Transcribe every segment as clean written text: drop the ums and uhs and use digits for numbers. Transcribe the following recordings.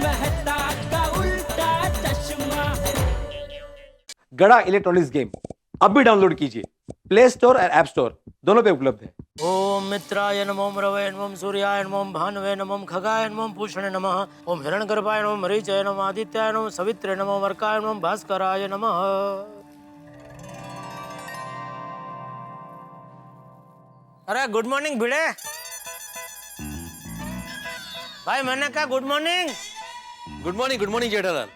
मेहता का उल्टा चश्मा। गड़ा इलेक्ट्रॉनिक्स गेम अभी डाउनलोड कीजिए, प्ले स्टोर और ऐप स्टोर दोनों पे उपलब्ध है। ओम मित्राय नमो रवये नमो सूर्याय नमो भानवे नमो खगाय नमो पूषणे नमः। ओम हिरण्यगर्भाय नमो मरीचाय नमो आदित्याय नमो सवित्रे नमो वर्काय नमो भास्कराय नमः। अरे गुड मॉर्निंग भिड़े भाई, मैंने कहा good morning. Good morning Jethalal.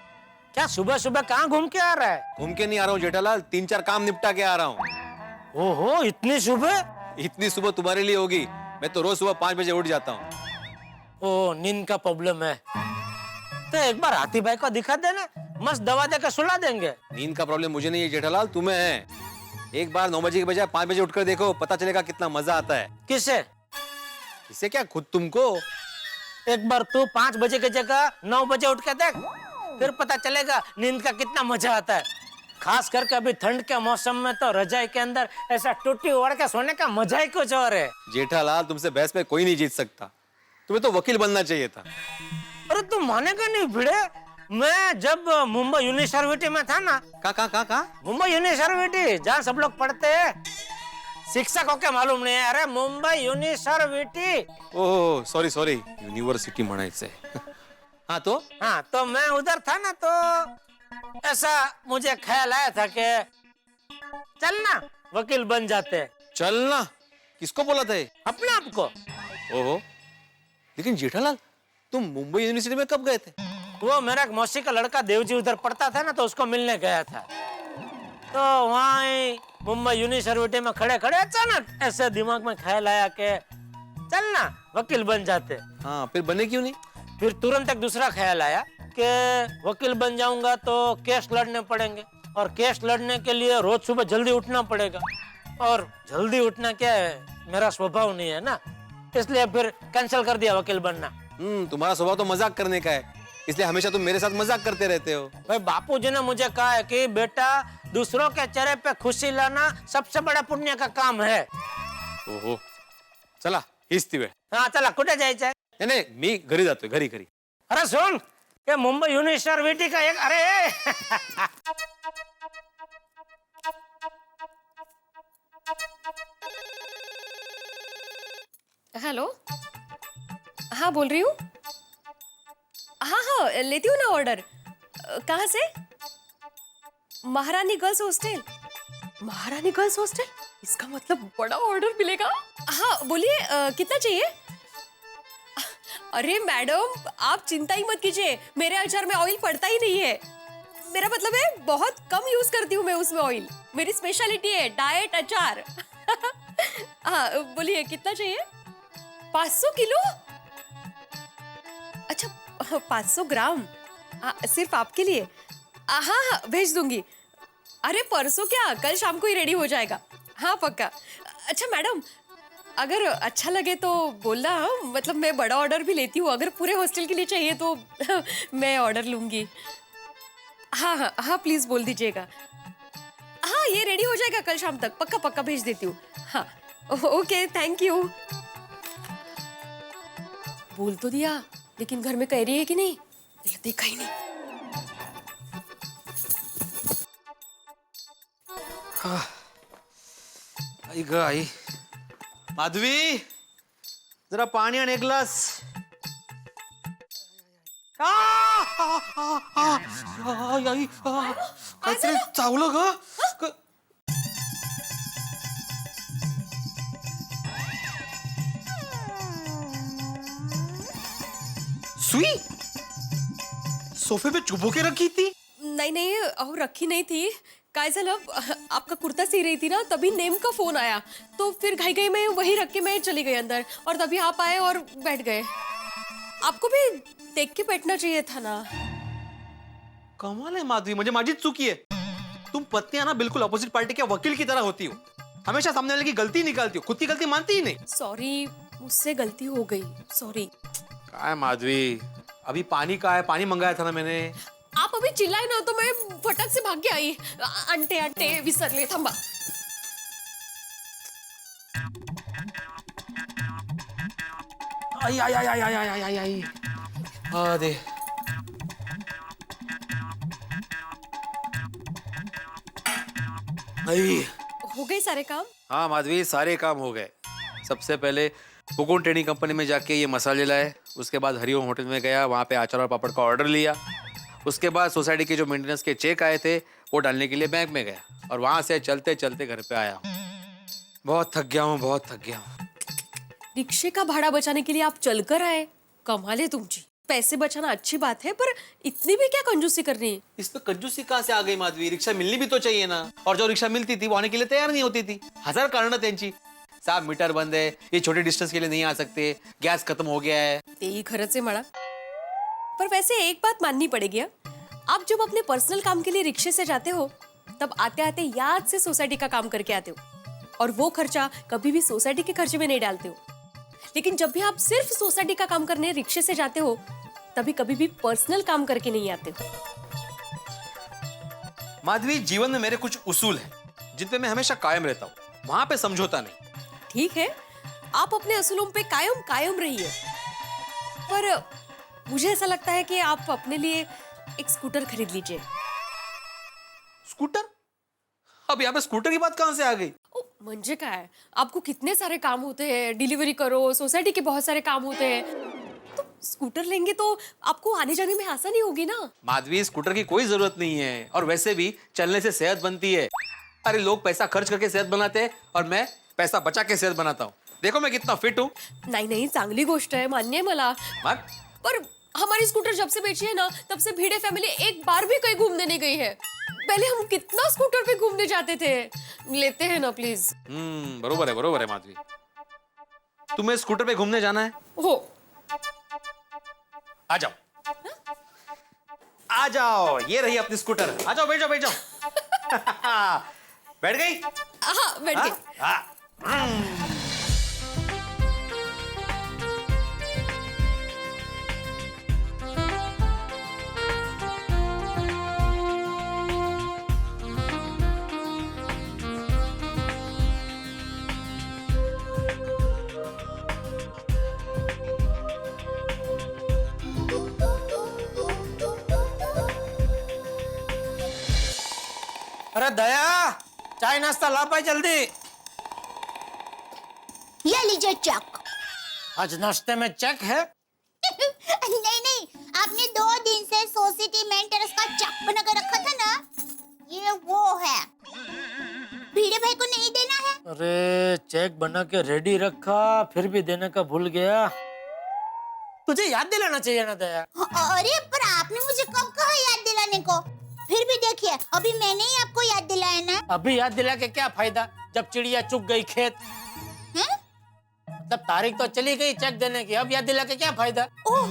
क्या सुबह सुबह कहाँ घूम के आ रहा है? घूम के नहीं आ रहा हूँ जेठालाल, 3-4 काम निपटा के आ रहा हूँ। ओहो, इतनी सुबह? इतनी सुबह तुम्हारे लिए होगी, मैं तो रोज सुबह 5 बजे उठ जाता हूँ। ओ, नींद का प्रॉब्लम है तो एक बार हाथी भाई को दिखा देना, मस्त दवा देकर सुला देंगे। नींद का प्रॉब्लम मुझे नहीं है जेठालाल, तुम्हें है। एक बार 9 बजे के बजाय 5 बजे उठकर देखो, पता चलेगा कितना मजा आता है। किसे? इससे क्या, खुद तुमको। एक बार तू 5 बजे की जगह 9 बजे उठ के देख, फिर पता चलेगा नींद का कितना मजा आता है। खास करके अभी ठंड के मौसम में तो रजाई के अंदर ऐसा टूटी ओढ़ के सोने का मजा ही कुछ और है। जेठालाल, तुमसे बहस पे कोई नहीं जीत सकता, तुम्हें तो वकील बनना चाहिए था। अरे तू मानेगा नहीं भिड़े, मैं जब मुंबई यूनिवर्सिटी में था ना। कहाँ? मुंबई यूनिवर्सिटी, जहाँ सब लोग पढ़ते हैं। शिक्षकों के मालूम नहीं है? अरे Mumbai university. Oh sorry, university म्हणायचंय। हाँ तो मैं उधर था ना, तो ऐसा मुझे ख्याल आया था कि चलना वकील बन जाते। चलना? किसको बोला था ये? अपने आप को। ओहो, लेकिन जेठालाल तुम मुंबई यूनिवर्सिटी में कब गए थे? वो मेरा एक मौसी का लड़का देवजी उधर पढ़ता था ना, तो उसको मिलने गया था। तो वहाँ मुंबई यूनिवर्सिटी में खड़े खड़े अचानक ऐसे दिमाग में ख्याल आया कि चलना वकील बन जाते। हाँ, फिर बने क्यों नहीं? फिर तुरंत एक दूसरा ख्याल आया कि वकील बन जाऊंगा तो केस लड़ने पड़ेंगे, और केस लड़ने के लिए रोज सुबह जल्दी उठना पड़ेगा, और जल्दी उठना क्या है, मेरा स्वभाव नहीं है ना, इसलिए फिर कैंसिल कर दिया वकील बनना। तुम्हारा स्वभाव तो मजाक करने का है, इसलिए हमेशा तुम मेरे साथ मजाक करते रहते हो। भाई बापूजी ने मुझे कहा है कि बेटा, दूसरों के चेहरे पे खुशी लाना सबसे बड़ा पुण्य का काम है। ओहो, चला हिस्ती वेळ। हाँ चला, कुठे जायचंय? नाही मी घरी जातोय, घरी। अरे सुन, ये मुंबई यूनिवर्सिटी का एक, अरे हेलो, हाँ बोल रही हूँ। हाँ लेती हूँ ना ऑर्डर। कहाँ से? महारानी गर्ल्स हॉस्टल। महारानी गर्ल्स हॉस्टल, इसका मतलब बड़ा ऑर्डर मिलेगा। हाँ बोलिए, कितना चाहिए? अरे मैडम, आप चिंता ही मत कीजिए, मेरे अचार में ऑयल पड़ता ही नहीं है। मेरा मतलब है बहुत कम यूज करती हूँ मैं उसमें ऑयल, मेरी स्पेशलिटी है डाइट अचार। हाँ बोलिए, कितना चाहिए? 500 किलो? अच्छा 500 ग्राम, सिर्फ आपके लिए? हाँ भेज दूंगी। अरे परसों क्या, कल शाम को ही रेडी हो जाएगा। हाँ पक्का। अच्छा मैडम, अगर अच्छा लगे तो बोलना, मतलब मैं बड़ा ऑर्डर भी लेती हूँ, अगर पूरे हॉस्टल के लिए चाहिए तो मैं ऑर्डर लूंगी। हाँ प्लीज बोल दीजिएगा। हाँ ये रेडी हो जाएगा कल शाम तक, पक्का भेज देती हूँ। हाँ ओके, थैंक यू। बोल तो दिया, लेकिन घर में कह रही है कि नहीं, देखा ही नहीं। आई माधवी, जरा पाणी आणि एक ग्लास। काहीतरी चावलं ग। सुई सोफे पे चुभो के रखी थी? नहीं और रखी नहीं थी। काय झालं, आपका कुर्ता सी रही थी ना, तभी नेम का फोन आया, तो फिर घाई में वही रख के मैं चली गई अंदर, और तभी आप आए और बैठ गए। आपको भी देख के बैठना चाहिए था ना। कमाल है माधवी, म्हणजे माझीच चुकी है। तुम पत्नियां ना बिल्कुल अपोजिट पार्टी के वकील की तरह होती हो, हमेशा सामने वाले की गलती निकालती हो, खुद की गलती मानती ही नहीं। सॉरी, मुझसे गलती हो गई, सॉरी। काय माधवी, अभी पानी का है, पानी मंगाया था ना मैंने। आप अभी चिल्लाए ना तो मैं फटक से भाग के आई। अंटे विसरले, थांबा। आई आई आई आई आई आई आई आई। दे हो गए सारे काम? हाँ माधवी, सारे काम हो गए। सबसे पहले पुकुन ट्रेडिंग कंपनी में जाके ये मसाले लाए, उसके बाद हरिओम होटल में गया, वहाँ पे अचार और पापड़ का ऑर्डर लिया। उसके बाद सोसाइटी के जो मेंटेनेंस के चेक आए थे वो डालने के लिए बैंक में गया, और वहाँ से चलते चलते घर पे आया हूँ। बहुत थक गया हूँ, बहुत थक गया हूँ। रिक्शे का भाड़ा बचाने के लिए आप चलकर आए? कमाल है तुमची। पैसे बचाना अच्छी बात है, पर इतनी भी क्या कंजूसी करनी है? इसमें कंजूसी कहाँ से आ गई माधवी? रिक्शा मिलनी भी तो चाहिए ना, और जो रिक्शा मिलती थी वो आने के लिए तैयार नहीं होती थी। हजार कारण त्यांची। साहब मीटर बंद है, ये छोटे डिस्टेंस के लिए नहीं आ सकते, गैस खत्म हो गया है। तेही खरंच आहे म्हणा। पर वैसे एक बात माननी पड़ेगी हाँ? आप जब अपने पर्सनल काम के लिए रिक्शे से जाते हो तब आते आते याद से सोसाइटी का काम करके आते हो, और वो खर्चा कभी भी सोसाइटी के खर्चे में नहीं डालते हो। लेकिन जब भी आप सिर्फ सोसाइटी का काम करने रिक्शे से जाते हो तभी कभी भी पर्सनल काम करके नहीं आते हो। माधवी, जीवन में मेरे कुछ उसूल हैं जिन पे मैं हमेशा कायम रहता हूँ, वहां पे समझौता नहीं। ठीक है, आप अपने असूलों पे कायम कायम रहिए, पर मुझे ऐसा लगता है कि आप अपने लिए एक स्कूटर खरीद लीजिए। स्कूटर? अब यहाँ पे स्कूटर की बात कहाँ से आ गई? ओ, म्हणजे काय, आपको कितने सारे काम होते हैं, डिलीवरी करो, सोसाइटी के बहुत सारे काम होते हैं, तो स्कूटर लेंगे तो आपको आने जाने में आसानी होगी ना। माधवी, स्कूटर की कोई जरूरत नहीं है, और वैसे भी चलने से सेहत बनती है। अरे लोग पैसा खर्च करके सेहत बनाते हैं, और मैं पैसा बचा के सेहत बनाता हूँ। देखो मैं कितना फिट हूँ। नहीं नहीं, चांगली गोष्ट है, मान्य है मला। मत। पर हमारी स्कूटर जब से बेची है ना, तब से भिड़े फैमिली एक बार भी कहीं घूमने नहीं गई है। पहले हम कितना स्कूटर पे घूमने जाते थे। लेते हैं ना प्लीज। बरोबर है माधवी। तुम्हें स्कूटर पे घूमने जाना है? हो। आ जाओ। आ जाओ, ये रही अपनी स्कूटर। आ जाओ, बैठ जाओ, बैठ जाओ। बैठ गई? हाँ, बैठ गई। अरे दया, चाय नाश्ता ला पाए जल्दी। ये लीजिए चेक। आज नाश्ते में चेक है? नहीं नहीं, आपने 2 दिन से सोसाइटी मेंटेनेंस का चेक बना कर रखा था ना, ये वो है। भिड़े भाई को नहीं देना है। अरे चेक बना के रेडी रखा, फिर भी देने का भूल गया। तुझे याद दिलाना चाहिए ना दया। अरे पर आपने मुझे कब कहा याद दिलाने को? फिर भी देखिए, अभी मैंने ही आपको याद दिलाया ना। अभी याद दिला के क्या फायदा, जब चिड़िया चुग गई खेत। हैं? तब तारीख तो चली गई चेक देने की, अब याद दिला के क्या फायदा। Oh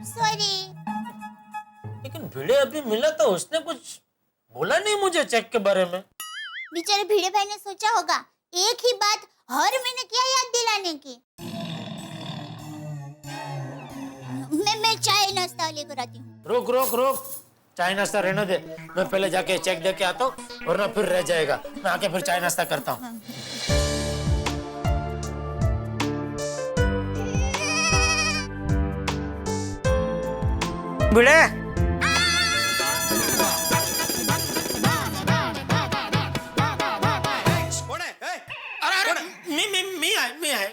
sorry. लेकिन भिड़े अभी मिला तो उसने कुछ बोला नहीं मुझे चेक के बारे में। बेचारे भिड़े भाई ने सोचा होगा एक ही बात हर महीने क्या याद दिलाने की। मैं चाय नाश्ता लेकर आती हूँ। रुक रुक रुक, चाय नाश्ता रहने दे, मैं पहले जाके चेक दे के आता हूँ, वरना फिर रह जाएगा। मैं आके फिर चाय नाश्ता करता हूँ। भिड़े, कौन है? अरे अरे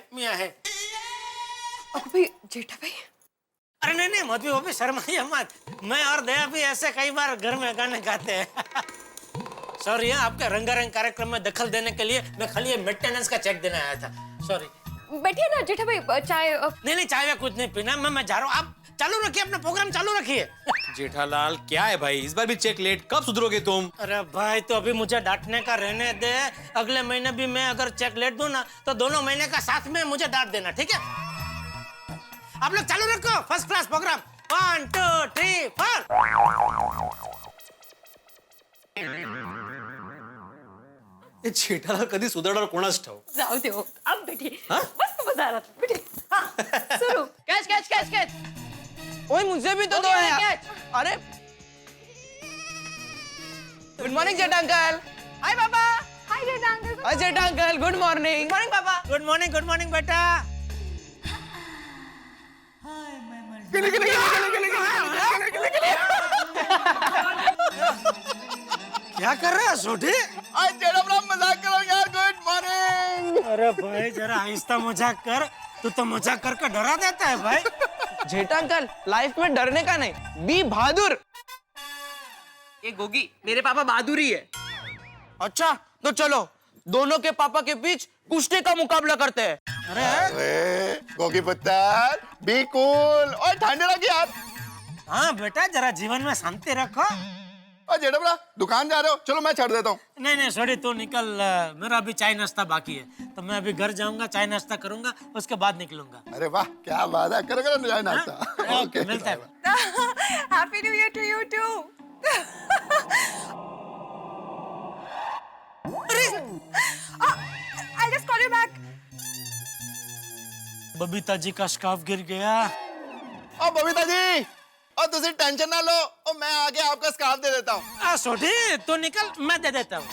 मियाँ है। भाई जेठा भाई। अरे नहीं नहीं मधु, वो भी शर्माइए मत। मैं और दया भी ऐसे कई बार घर में गाने गाते हैं। सॉरी, आपके रंगारंग कार्यक्रम में दखल देने के लिए मैं खाली मेंटेनेंस का चेक देने आया था। सॉरी। बैठिए ना जेठा भाई, चाय। नहीं चाय में कुछ नहीं पीना, मैं जा रहा हूँ। आप चालू रखिए, अपना प्रोग्राम चालू रखिए। जेठालाल, क्या है भाई, इस बार भी चेक लेट, कब सुधरोगे तुम? अरे भाई, तो अभी मुझे डांटने का रहने दे। अगले महीने भी मैं अगर चेक लेट दूं ना, तो दोनों महीने का साथ में मुझे डांट देना, ठीक है? आप लोग चालू रखो, फर्स्ट क्लास प्रोग्राम। 1 2 3 4। जेठालाल कधी सुधारणार कोणाच ठाऊ। जाओ दे, आप बैठिए। हाँ? मस्त मजा आ रहा था, बैठिए। हाँ, शुरू। Catch catch catch catch. ओए मुझे भी तो दो है यार। अरे गुड मॉर्निंग जेठा अंकल। हाय पापा। हाय जेठा अंकल। हाय जेठा अंकल, गुड मॉर्निंग। मॉर्निंग पापा। गुड मॉर्निंग बेटा। क्या कर रहा है छोटे? आज जेठा अपना अरे भाई जरा आहिस्ता मजाक कर, तू तो मजाक करके डरा देता है भाई। जेठा अंकल, लाइफ में डरने का नहीं, बी बहादुर। ये गोगी, मेरे पापा बहादुर ही है। अच्छा, तो चलो दोनों के पापा के बीच कुश्ती का मुकाबला करते हैं। अरे गोगी पुत्र, बी कूल और ठंडे लगे यार। हाँ बेटा, जरा जीवन में शांति रखो। और जेठा बड़ा दुकान जा रहे हो, चलो मैं छड़ देता हूँ। नहीं सॉरी, तू निकल, मेरा अभी चाय नाश्ता बाकी है, तो मैं अभी घर जाऊंगा, चाय नाश्ता करूंगा, उसके बाद निकलूंगा। अरे वाह, क्या बात है, करो करो चाय नाश्ता। ओके, मिलता है। Happy new year to you too. I'll just call you back. Babita ji का स्कार्फ गिर गया। और बबीता जी, और तुझे टेंशन ना लो, और मैं आके आपका स्कार्फ दे देता हूँ। सोटी तू निकल, मैं दे देता हूँ।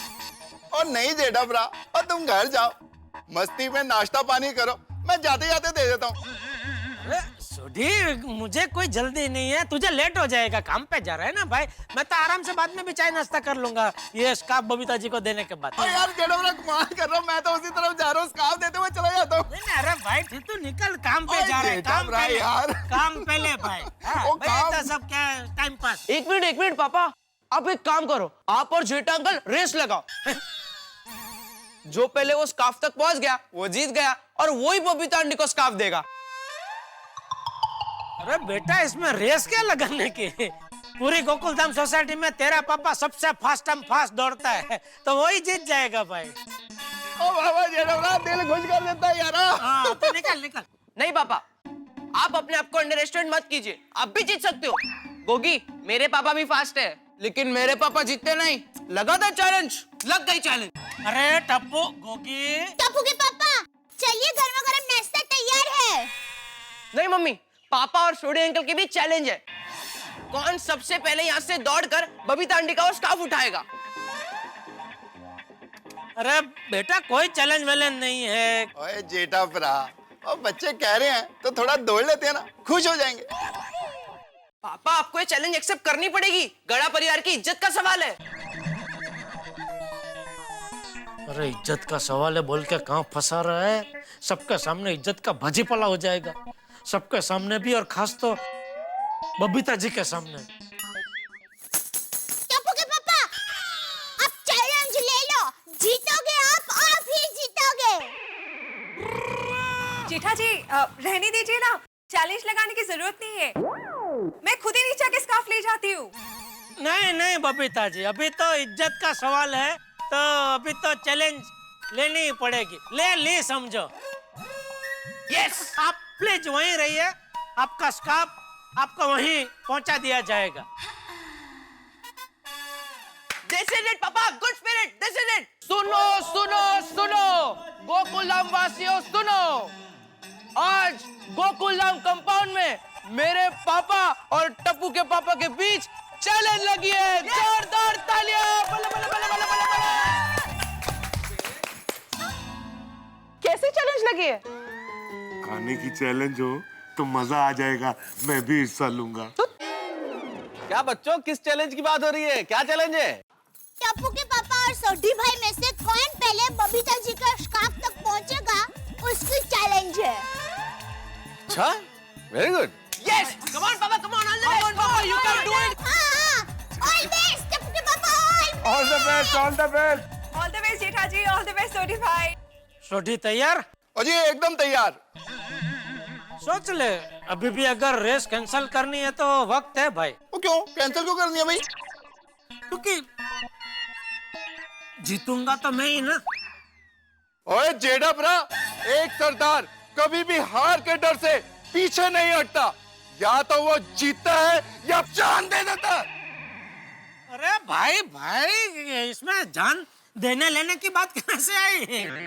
और नहीं जेठा बड़ा, और तुम घर जाओ, मस्ती में नाश्ता पानी करो, मैं जाते जाते दे देता हूँ। सोटी, मुझे कोई जल्दी नहीं है, तुझे लेट हो जाएगा, काम पे जा रहा है ना भाई। मैं तो आराम से बाद में भी चाय नाश्ता कर लूंगा, ये स्कार्फ बबीता जी को देने के बाद। और यार जेठा बड़ा कमाल कर रहा हूँ, मैं तो उसी तरफ जा रहा हूँ, स्कार्फ देते हुए चला जाता हूँ। नहीं, अरे भाई फिर तू निकल, काम पे जा रहा है, काम पहले यार। काम पहले भाई। ओ, भाई काम। तो सब क्या टाइम पास। एक मिनट पापा, आप एक काम करो, आप और जेठा अंकल रेस लगाओ। जो पहले वो स्कार्फ तक पहुंच गया वो जीत गया, और वही बबीता आंटी को स्कार्फ देगा। अरे बेटा, इसमें रेस क्या लगाने की? पूरी गोकुलधाम सोसाइटी में तेरा पापा सबसे फास्ट दौड़ता है, तो वही जीत जाएगा भाई। ओ बाबा जेठा बड़ा, दिल खुश कर देता है यार। हाँ, तो निकल। नहीं पापा, आप अपने आप को अंडरएस्टिमेट मत कीजिए, आप भी जीत सकते हो। गोगी, मेरे पापा भी फास्ट है, लेकिन मेरे पापा जीतते नहीं। लगा था चैलेंज, लग गई चैलेंज। अरे टप्पू, गोगी। टप्पू के पापा, चलिए गर्मा गर्म नाश्ता तैयार है। नहीं मम्मी, पापा और सोडी अंकल के बीच चैलेंज है। कौन सबसे पहले यहाँ से दौड़कर बबीता आंटी का वो स्कार्फ उठाएगा। अरे बेटा, कोई चैलेंज वैलेंज नहीं है। ओए जेठा बड़ा, और बच्चे कह रहे हैं तो थोड़ा दौड़ लेते हैं ना, खुश हो जाएंगे। पापा, आपको ये चैलेंज एक्सेप्ट करनी पड़ेगी, गड़ा परिवार की इज्जत का सवाल है। अरे इज्जत का सवाल है बोल के कहाँ फंसा रहा है? सबके सामने इज्जत का भाजी पला हो जाएगा, सबके सामने भी, और खास तो बबीता जी के सामने। टप्पू के पापा, आप चैलेंज ले लो, जीतोगे आप ही जीतोगे। जेठा जी, रहने दीजिए ना, चैलेंज लगाने की जरूरत नहीं है, मैं खुद ही नीचे के स्कार्फ ले जाती हूँ। नहीं बबीता जी, अभी तो इज्जत का सवाल है, तो अभी तो चैलेंज लेनी ही पड़ेगी। ले समझो। यस, आप प्लीज वहीं रहिए, आपका स्कार्फ आपको वहीं पहुंचा दिया जाएगा। This is it, पापा, good spirit, this is it. सुनो गोकुलधाम वासियों, सुनो। आज गोकुलधाम कंपाउंड में मेरे पापा और टप्पू के पापा के बीच चैलेंज लगी है। जोरदार तालियां, बल्ले बल्ले बल्ले बल्ले बल्ले बल्ले। कैसे चैलेंज लगी है? खाने की चैलेंज हो तो मजा आ जाएगा, मैं भी हिस्सा लूंगा। क्या बच्चों, किस चैलेंज की बात हो रही है? क्या चैलेंज है? टप्पू के पापा और सोडी भाई में से कौन पहले बबीता जी का स्कार्फ तक पहुंचेगा, उसकी चैलेंज है। अच्छा, very good. Yes, come on पापा, come on, all the best पापा, यू कैन डू इट। हाँ, ऑल बेस्ट टप्पू के पापा, all the best, all the best. All the best Jetha ji, all the best Sodhi भाई। सोडी तैयार? और जी एकदम तैयार। सोच ले, अभी भी अगर रेस कैंसिल करनी है तो वक्त है भाई। वो क्यों कैंसिल क्यों करनी है भाई? क्योंकि जीतूंगा तो मैं ही ना। ओए जेठा बड़ा, एक सरदार कभी भी हार के डर से पीछे नहीं हटता, या तो वो जीतता है या जान दे देता है। अरे भाई, इसमें जान देने लेने की बात कहाँ से आई?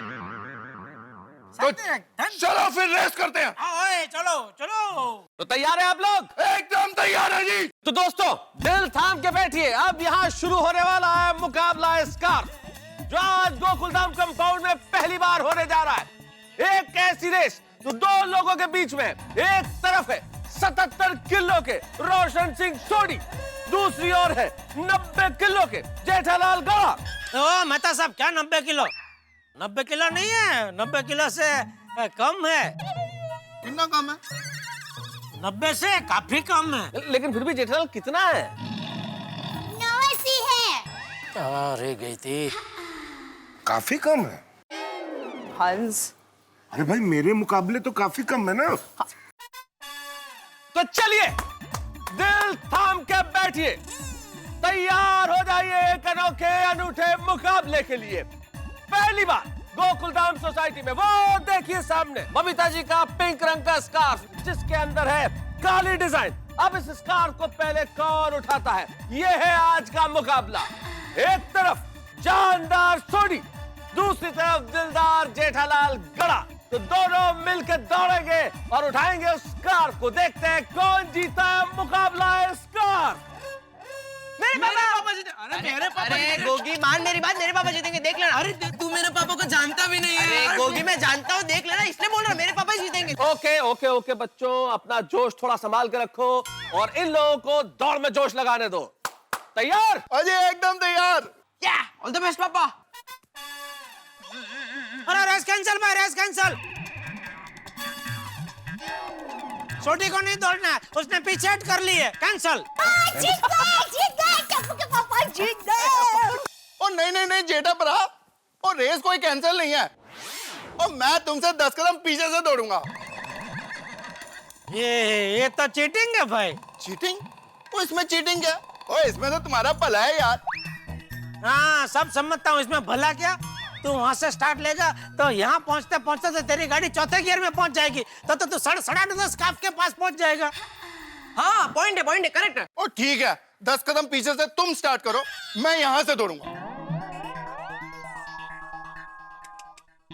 तो चलो फिर रेस करते हैं। ओए, चलो। तो तैयार है आप लोग? एकदम तैयार है जी। तो दोस्तों, दिल थाम के बैठिए, अब यहाँ शुरू होने वाला है मुकाबला स्कार्फ, जो आज गोकुलधाम कंपाउंड में पहली बार होने जा रहा है। एक ऐसी रेस जो दो लोगों के बीच में, एक तरफ है 77 किलो के रोशन सिंह सोडी, दूसरी ओर है 90 किलो के जेठालाल गौड़ा। ओ मेहता साहब, क्या 90 किलो? 90 किलो नहीं है, 90 किलो से कम है। कितना कम है? 90 से काफी कम है। लेकिन फिर भी जेठालाल कितना है? 89 है। रह गई थी। काफी कम है। हंस, अरे भाई मेरे मुकाबले तो काफी कम है ना। तो चलिए दिल थाम के बैठिए, तैयार हो जाइए एक अनोखे अनूठे मुकाबले के लिए। पहली बार गोकुलधाम सोसाइटी में वो देखिए सामने बबीता जी का पिंक रंग का स्कार्फ जिसके अंदर है काली डिजाइन। अब इस स्कार्फ को पहले कौन उठाता है, ये है आज का मुकाबला। एक तरफ जानदार सोडी, दूसरी तरफ दिलदार जेठालाल गड़ा। तो दोनों मिलकर दौड़ेंगे और उठाएंगे उस स्कार्फ को। देखते हैं कौन जीता है मुकाबला स्कार्फ। मेरे पापा अरे गोगी मान मेरी बात, मेरे पापा जीतेंगे, देख लेना। अरे तू मेरे पापा को जानता भी नहीं है। अरे गोगी मैं जानता हूँ, देख लेना, इसलिए बोल रहा मेरे पापा जीतेंगे। ओके ओके ओके बच्चों, अपना जोश थोड़ा संभाल के रखो और इन लोगों को दौड़ में जोश लगाने दो। तैयार? अजय एकदम तैयार। या ऑल द बेस्ट पापा। अरे रेस कैंसिल भाई, रेस कैंसिल। छोटी को नहीं दौड़ना है, उसने पीछे हट कर ली है, कैंसिल। जीत गए, टप्पू के पापा जीत गए। और नहीं जेठा भरा, और रेस कोई कैंसिल नहीं है, और मैं तुमसे 10 कदम पीछे से दौड़ूंगा। ये तो चीटिंग है भाई। चीटिंग? वो इसमें चीटिंग क्या? ओए इसमें तो तुम्हारा भला है यार। हाँ सब समझता हूँ, इसमें भला क्या। तू वहां से स्टार्ट लेगा तो यहाँ पहुँचते पहुँचते तो तेरी गाड़ी चौथे गियर में पहुँच जाएगी, तो तू सड़ा स्कार्फ के पास पहुँच जाएगा। हाँ पॉइंट है, करेक्ट है। ओ ठीक है, 10 कदम पीछे से तुम स्टार्ट करो, मैं यहाँ से दौड़ूंगा।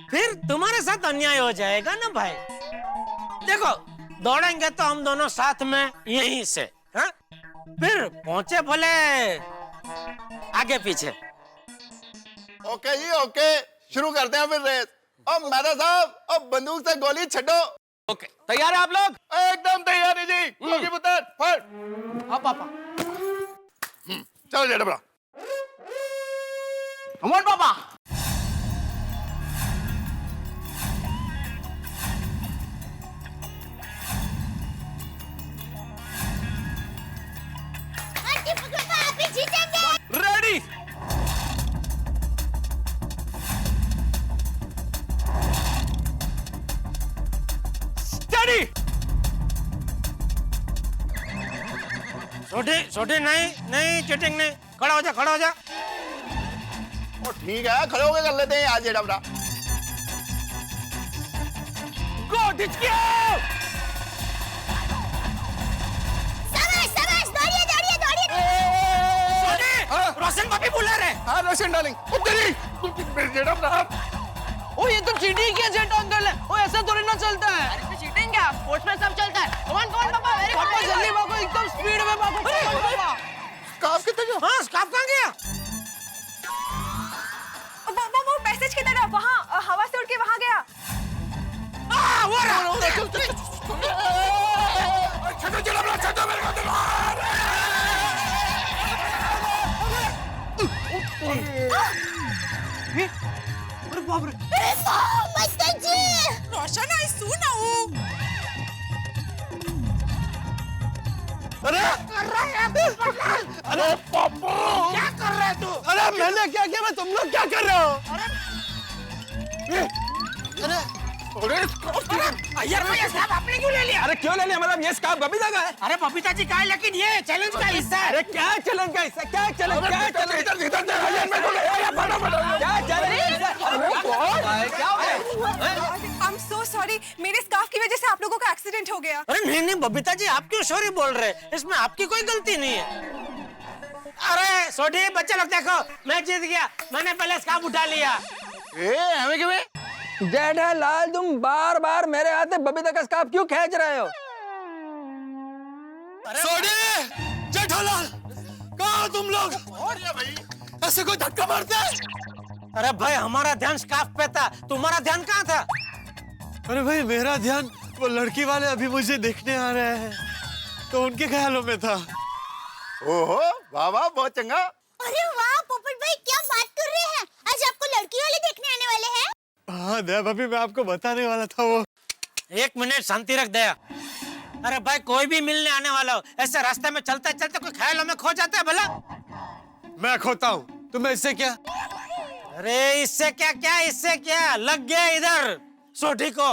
फिर तुम्हारे साथ अन्याय हो जाएगा ना भाई। देखो दौड़ेंगे तो हम दोनों साथ में यहीं से, हाँ? फिर पहुंचे भले आगे पीछे। ओके जी ओके, शुरू करते हैं फिर रेस। अब मेहता साहब, अब बंदूक से गोली छड़ो। ओके तैयार है आप लोग? एकदम तैयार है जी। गोली पुत्र फट। हाँ पापा। चलो जेठा भरा। कम ऑन पापा। टप्पू के पापा आप ही जीतेंगे। रेडी? स्टडी। छोटे नहीं चीटिंग नहीं। खड़ा हो जा। ओ ठीक है, खड़े होके कर लेते हैं आज जेठा भरा। गो डिचकिया। शाबाश, दौड़िए। रोशन भाभी बुला रहे। हाँ रोशन डार्लिंग, तेरी जेठा भरा। ओ ये तो चीटिंग किया जेट अंकल है। ओ ऐसा थोड़ी ना चलता है। अरे इसमें चीटिंग क्या, स्पोर्ट्स में सब चलता है। कम ऑन पापा, पापा जल्दी भागो, एकदम स्पीड में भागो पापा। स्कार्फ कितने जो? हाँ स्कार्फ कहाँ गया? वो पैसेज की तरफ, वहाँ हवा से उड़ के वहाँ गया। वो रहा। अरे बाप रे। मास्टर जी। रोशन आई सुना हूँ। अरे पापा, क्या कर रहा है तू? अरे मैंने क्या किया, मैं तुम लोग क्या कर रहे हो? यार भैया साहब आपने क्यों ले लिया? अरे क्यों ले लिया, मतलब ये स्कार्फ बबीता का है। अरे बबीता जी का है, लेकिन ये चैलेंज का हिस्सा है। अरे क्या चैलेंज का हिस्सा, क्या चैलेंज? I'm so sorry, मेरे स्कार्फ की वजह से आप लोगों का एक्सीडेंट हो गया। अरे नहीं बबीता जी आप क्यों सॉरी बोल रहे हैं? इसमें आपकी कोई गलती नहीं है। अरे सोडी बच्चे लोग देखो, मैं जीत गया, मैंने पहले स्कार्फ उठा लिया। हमें क्यों? जेठालाल तुम बार बार मेरे हाथ में बबीता का स्कार्फ क्यों खींच रहे हो? सोडी, जेठालाल, कहाँ हो तुम लोग? भाई ऐसे कोई धक्का मारते हैं? अरे भाई हमारा ध्यान स्कार्फ पे था, तुम्हारा ध्यान कहाँ था? अरे भाई मेरा ध्यान वो लड़की वाले अभी मुझे देखने आ रहे हैं, तो उनके ख्यालों में था। ओहो वाह वाह, बहुत चंगा। अरे वाह पोपट भाई, क्या बात कर रहे हैं? आज आपको लड़की वाले देखने आने वाले हैं? हाँ दया भाभी, मैं आपको बताने वाला था वो। एक मिनट शांति रख दया। अरे भाई, कोई भी मिलने आने वाला हो, ऐसे रास्ते में चलते चलते कोई ख्यालों में खो जाता है भला? मैं खोता हूँ, तुम्हें इससे क्या? अरे इससे क्या क्या, इससे क्या, लग गया इधर सोठी को।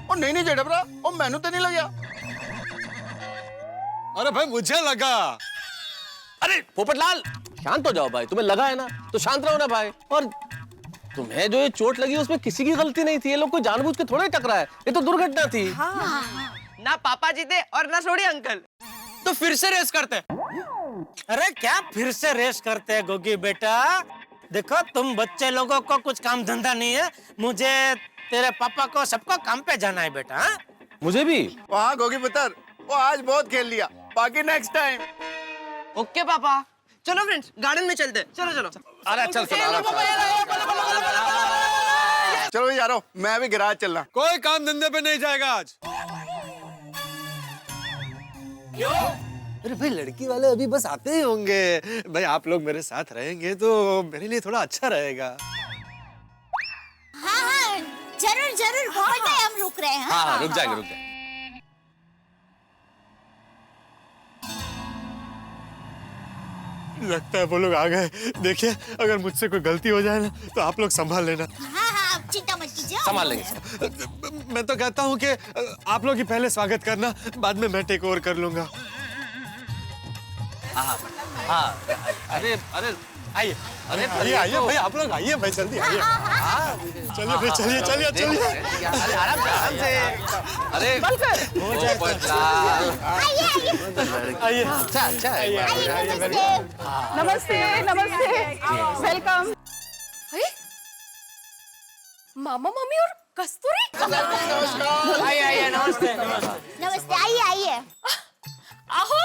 ओ नहीं जेठा भरा, ओ मैनू तो नहीं लगा। अरे भाई मुझे लगा। अरे पोपटलाल, शांत हो जाओ भाई, तुम्हें लगा है ना तो शांत रहो ना भाई। और तुम्हें जो ये चोट लगी उसमें किसी की गलती नहीं थी, ये लोग कोई जानबूझ के थोड़े टकरा है, ये तो दुर्घटना थी। ना पापा जी थे और ना सोडी अंकल। तो फिर से रेस करते। अरे क्या फिर से रेस करते हैं गोगी बेटा? देखो तुम बच्चे लोगों को कुछ काम धंधा नहीं है, मुझे तेरे पापा को सबको काम पे जाना है बेटा। हा? मुझे भी। वहाँ गोगी पुत्र, वो आज बहुत खेल लिया, बाकी नेक्स्ट टाइम। ओके पापा, चलो फ्रेंड्स गार्डन में चलते। चलो चलो। अरे चल चलो यारो, मैं भी गैराज चलना। कोई काम धंधे पे नहीं जाएगा आज। अरे भाई, लड़की वाले अभी बस आते ही होंगे। भाई आप लोग मेरे साथ रहेंगे तो मेरे लिए थोड़ा अच्छा रहेगा। हाँ, जरूर जरूर, बहुत टाइम रुक रहे हैं। हाँ रुक जाएंगे, रुक जाएंगे। लगता है वो लोग आ गए। देखिए, अगर मुझसे कोई गलती हो जाए ना तो आप लोग संभाल लेना। हाँ, चिंता मत कीजिए, संभाल लेंगे। मैं तो कहता हूँ कि आप लोग ही पहले स्वागत करना, बाद में मैं टेक ओवर कर लूंगा। हाँ अरे अरे आइए, अरे आइए भाई, आप लोग आइए भाई, जल्दी आइए। चलिए भाई, चलिए चलिए चलिए। अरे आराम से। अरे पोपटलाल, आइए। अच्छा नमस्ते नमस्ते, वेलकम। मामा मम्मी और कस्तूरी। आइए नमस्ते। नमस्ते, आइए। आहो।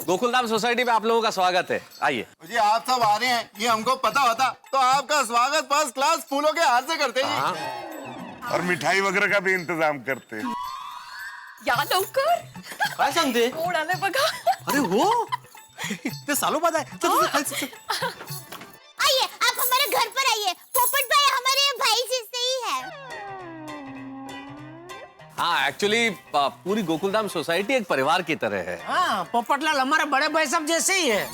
गोकुलधाम सोसाइटी में आप लोगों का स्वागत है, आइए। जी आप सब आ रहे हैं, ये हमको पता होता तो आपका स्वागत फर्स्ट क्लास फूलों के हार से करते जी। और मिठाई वगैरह का भी इंतजाम करते। या लवकर काय सांगते? कोण आले बघा। अरे वो इतने सालों बाद आए। आइए, आप हमारे घर पर आइए। पोपट भाई हमारे भाई जैसे ही है। हाँ एक्चुअली पूरी गोकुलधाम सोसाइटी एक परिवार की तरह है। हाँ, पोपटलाल हमारे बड़े भाई सब जैसे ही है।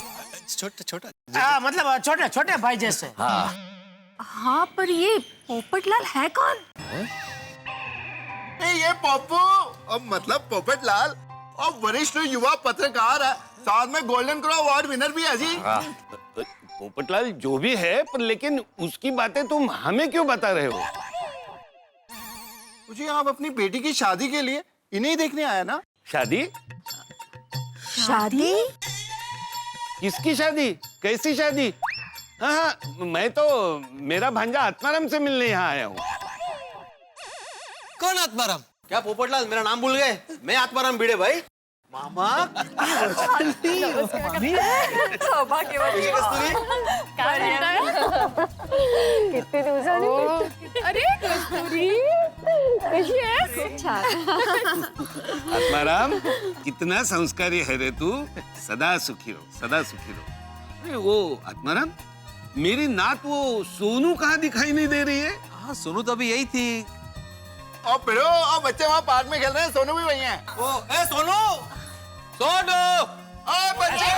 छोटा मतलब छोटे छोटे भाई जैसे। हाँ, पर ये पोपटलाल है कौन? ये पप्पू, अब मतलब पोपटलाल, और वरिष्ठ युवा पत्रकार है, साथ में गोल्डन क्रॉ अवार्ड विनर भी है जी। पोपटलाल जो भी है, पर लेकिन उसकी बातें तुम हमें क्यों बता रहे हो? मुझे आप अपनी बेटी की शादी के लिए इन्हें ही देखने आया ना? शादी? शादी? किसकी शादी? कैसी शादी? हाँ, मैं तो मेरा भांजा आत्माराम से मिलने यहाँ आया हूँ। कौन आत्माराम? क्या पोपटलाल मेरा नाम भूल गए? मैं आत्माराम भिड़े भाई। मामा। कितने दिवसांनी भेटतो. अरे कस्तुरी कशी आहेस? छान. आत्माराम, कितना संस्कारी है रे तू. सदा सुखी रहो, सदा सुखी रहो. अरे वो आत्माराम, मेरी नात वो सोनू कहाँ दिखाई नहीं दे रही है? हाँ सोनू तो अभी यही थी। और पिरो, और बच्चे वहाँ पार्क में खेल रहे हैं, सोनू भी वही है. ओ, ए सोनू, सोनू, आ बच्चे,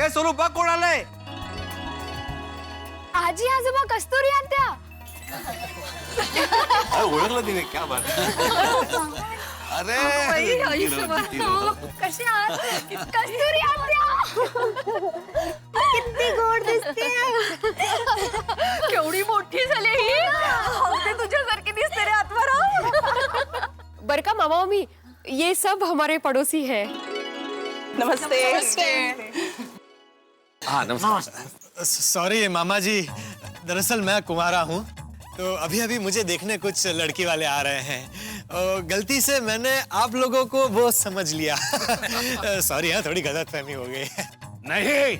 ए सोनू बघ कोण आलंय? आजी आजोबा कस्तुरी आत्या. ओळखलं तिने, क्या बात. अरे कशी आहात? कस्तुरी आत्या. किती गोड दिसते. केवढी मोठी झाली ही. अगदी तुझ्यासारखी दिसते रे आत्माराम. बर का मामा मम्मी, ये सब हमारे पड़ोसी है. नमस्ते. हाँ नमस्कार. सॉरी मामा जी, दरअसल मैं कुंवारा हूँ, तो अभी अभी मुझे देखने कुछ लड़की वाले आ रहे हैं और गलती से मैंने आप लोगों को वो समझ लिया. सॉरी हाँ, थोड़ी गलतफहमी हो गई. नहीं,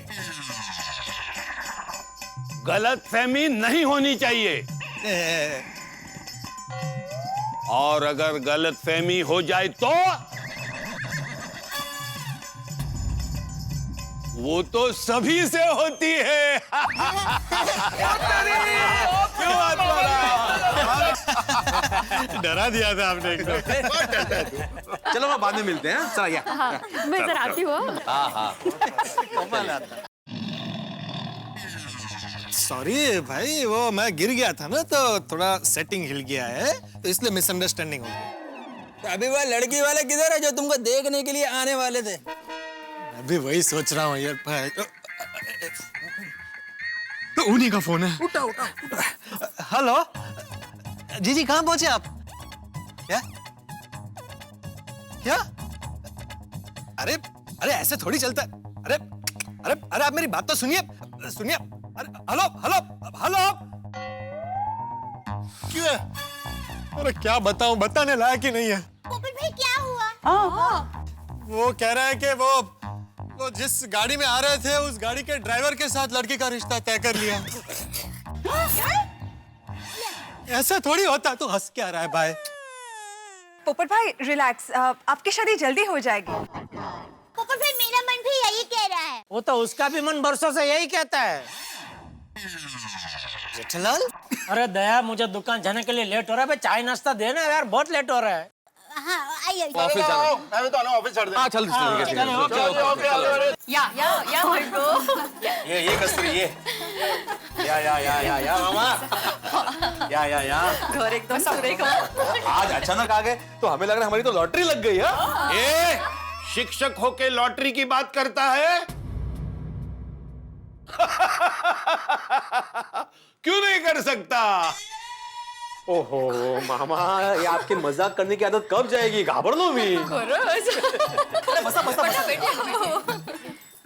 गलतफहमी नहीं होनी चाहिए. और अगर गलतफहमी हो जाए तो वो तो सभी से होती है। क्यों डरा दिया था आपने एकदम। चलो मैं बाद में मिलते हैं। चला गया। मैं जरा आती हूँ। सॉरी भाई, वो मैं गिर गया था ना तो थोड़ा सेटिंग हिल गया है, तो इसलिए मिसअंडरस्टैंडिंग हो गई। तो अभी वो लड़की वाले किधर है जो तुमको देखने के लिए आने वाले थे? अभी वही सोच रहा हूँ यार भाई। तो उन्हीं का फोन है। उठा। हेलो जी, कहाँ पहुंचे आप? क्या? अरे ऐसे थोड़ी चलता है। अरे आप मेरी बात तो सुनिए। हेलो। क्या? अरे क्या बताऊं, बताने लायक ही नहीं है। पोपट भाई क्या हुआ? वो कह रहा है कि वो जिस गाड़ी में आ रहे थे उस गाड़ी के ड्राइवर के साथ लड़की का रिश्ता तय कर लिया। ऐसा थोड़ी होता। तो हंस क्या रहा है भाई? पोपट भाई रिलैक्स, आपकी शादी जल्दी हो जाएगी। पोपट भाई मेरा मन भी यही कह रहा है। वो तो उसका भी मन बरसों से यही कहता है। जेठालाल, अरे दया, मुझे दुकान जाने के लिए लेट हो रहा है। भाई चाय नाश्ता देना यार, बहुत लेट हो रहा है। हाँ आइए। ऑफिस जाना। मैं तो आना ऑफिस छोड़ दे। चल या भाइको। ये कस्तूरी ये। या मामा। या। घर एकदम सुरेख हो। आज अचानक आ गए तो हमें लग रहा है हमारी तो लॉटरी लग गई है। ए, शिक्षक होके लॉटरी की बात करता है? क्यों नहीं कर सकता? ओहो मामा, ये आपकी मजाक करने की आदत कब जाएगी? घाबरलो मी। बसा।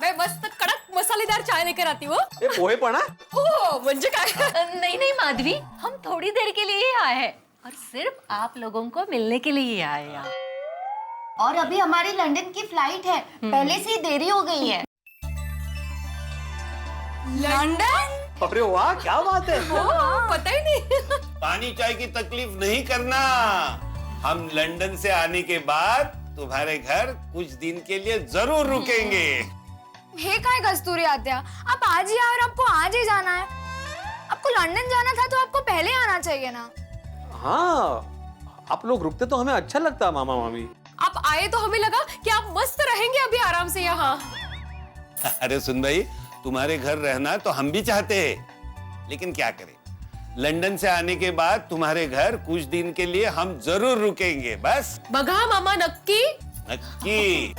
मैं मस्त कड़क मसालेदार चाय लेकर आती हूँ। ये पोहे पण आहे? हो म्हणजे काय? नहीं माधवी, हम थोड़ी देर के लिए ही आए हैं और सिर्फ आप लोगों को मिलने के लिए ही आए हैं यहाँ। और अभी हमारी लंदन की फ्लाइट है, पहले से ही देरी हो गई है। लंदन? अरे वाह, क्या बात है। पता ही नहीं। पानी चाय की तकलीफ नहीं करना। हम लंदन से आने के बाद तुम्हारे घर कुछ दिन के लिए जरूर रुकेंगे। हे काय कस्तूरी आत्या, आप आज ही आए और आपको आज ही जाना है? आपको लंदन जाना था तो आपको पहले आना चाहिए ना। हाँ, आप लोग रुकते तो हमें अच्छा लगता मामा मामी। आप आए तो हमें लगा कि आप मस्त रहेंगे अभी आराम से यहाँ। अरे सुन भाई, तुम्हारे घर रहना तो हम भी चाहते हैं, लेकिन क्या करें, लंदन से आने के बाद तुम्हारे घर कुछ दिन के लिए हम जरूर रुकेंगे। बस बघा मामा, नक्की? नक्की।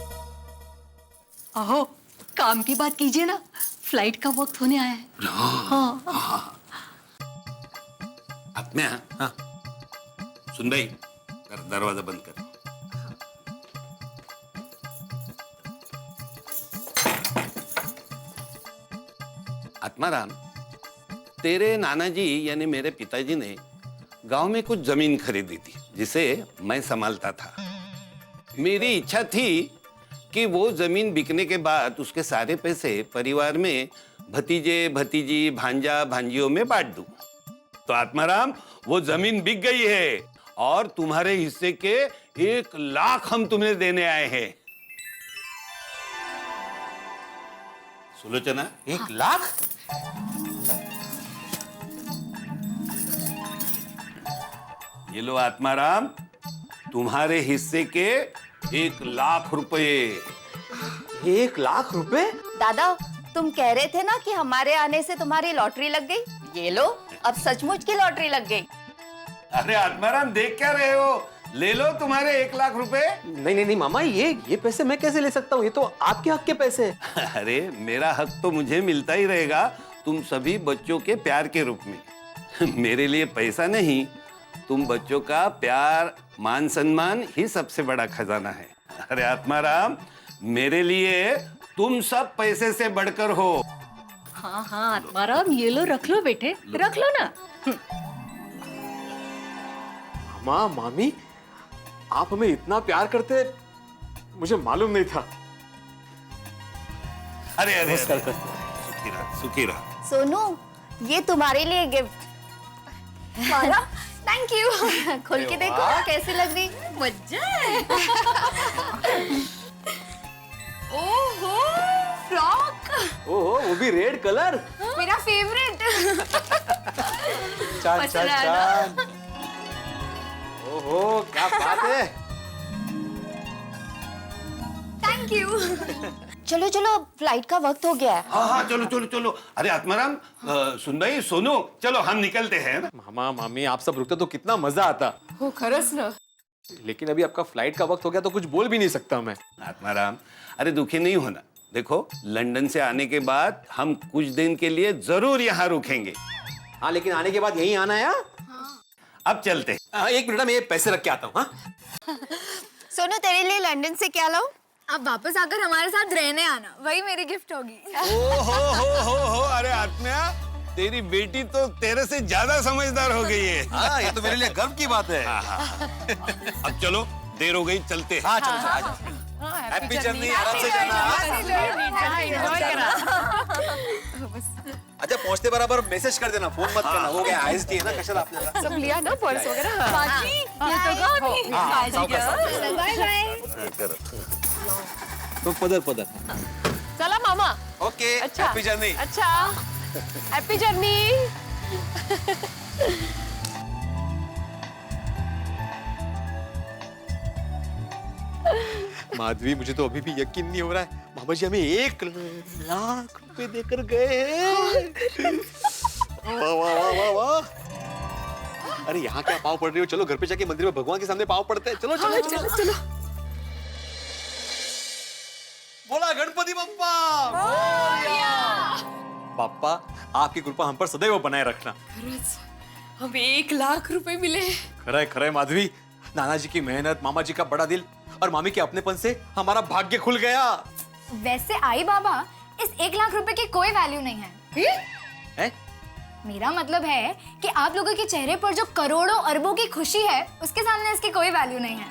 अहो, काम की बात कीजिए ना, फ्लाइट का वक्त होने आया है। आत्म्या, हाँ। सुन भाई, दरवाजा बंद कर। आत्माराम, तेरे नाना जी यानी मेरे पिताजी ने गांव में कुछ जमीन खरीदी थी जिसे मैं संभालता था। मेरी इच्छा थी कि वो जमीन बिकने के बाद उसके सारे पैसे परिवार में भतीजे भतीजी भांजा भांजियों में बांट दूं। तो आत्माराम, वो जमीन बिक गई है और तुम्हारे हिस्से के 1 लाख हम तुम्हें देने आए हैं। सुलोचना, 1 लाख? ये लो आत्माराम, तुम्हारे हिस्से के 1 लाख रुपए। 1 लाख रुपए? दादा, तुम कह रहे थे ना कि हमारे आने से तुम्हारी लॉटरी लग गई। ये लो, अब सचमुच की लॉटरी लग गई। अरे आत्माराम, देख क्या रहे हो? ले लो तुम्हारे 1 लाख रुपए। नहीं मामा, ये पैसे मैं कैसे ले सकता हूँ? ये तो आपके हक के पैसे। अरे मेरा हक तो मुझे मिलता ही रहेगा, तुम सभी बच्चों के प्यार के रूप में। मेरे लिए पैसा नहीं, तुम बच्चों का प्यार मान सम्मान ही सबसे बड़ा खजाना है। अरे आत्माराम, मेरे लिए तुम सब पैसे से बढ़कर हो। हाँ आत्माराम, ये लो, रख लो बेटे, रख लो ना। माँ, मामी, आप हमें इतना प्यार करते, मुझे मालूम नहीं था। अरे सुखी रहा, सुखी रहा। सोनू, ये तुम्हारे लिए गिफ्ट। Thank you. खोल के देखो कैसी लग रही। मजा है। ओहो, फ्रॉक। ओहो, वो भी रेड कलर। मेरा फेवरेट। चांद चांद चांद। ओहो, क्या बात है। Thank you. चलो चलो, फ्लाइट का वक्त हो गया है। हाँ हाँ, चलो चलो चलो। अरे आत्माराम, सुन भाई, सोनू, चलो हम निकलते हैं। मामा मामी आप सब रुकते तो कितना मजा आता। हो खरंच ना। लेकिन अभी आपका फ्लाइट का वक्त हो गया तो कुछ बोल भी नहीं सकता मैं। आत्माराम, अरे दुखी नहीं होना। देखो, लंदन से आने के बाद हम कुछ दिन के लिए जरूर यहाँ रुकेंगे। हाँ, लेकिन आने के बाद यहीं आना है। अब चलते। एक मिनट में ये पैसे रख के आता हूँ। हाँ, सोनू, तेरे लिए लंदन से क्या लाऊं? अब वापस आकर हमारे साथ रहने आना, वही मेरी गिफ्ट होगी। हो, अरे आत्मा, तेरी बेटी तो तेरे से ज्यादा समझदार हो गई है। हाँ, ये तो मेरे लिए गर्व की बात है। अब चलो, देर हो गई, चलते। हाँ, चलो। हैप्पी जर्नी, आराम से जाना। अच्छा, पहुंचते बराबर मैसेज कर देना, फोन मत करना। हो गया आईएसडी है ना, कशाला आपल्याला सब लिया ना पर्स वगैरह। बाकी ये तो बाय बाय। तो पदर। चला मामा। ओके, अच्छा, हैप्पी जर्नी। अच्छा, हैप्पी जर्नी। माधवी, मुझे तो अभी भी यकीन नहीं हो रहा है मामा जी हमें 1 लाख रुपए देकर गए। वाह वाह वाह वाह वाह। अरे यहाँ क्या पाँव पड़ रही हो, चलो घर पे जाके मंदिर में भगवान के सामने पाँव पड़ते हैं। चलो चलो चलो चलो। बोला गणपति बप्पा पापा, आपकी कृपा हम पर सदैव बनाए रखना। हमें 1 लाख रुपए मिले। खरा है माधवी, नाना जी की मेहनत, मामा जी का बड़ा दिल और मामी के अपनेपन से हमारा भाग्य खुल गया। वैसे आई बाबा, इस 1 लाख रुपए की कोई वैल्यू नहीं है। है? मेरा मतलब है कि आप लोगों के चेहरे पर जो करोड़ों अरबों की खुशी है, उसके सामने इसकी कोई वैल्यू नहीं है।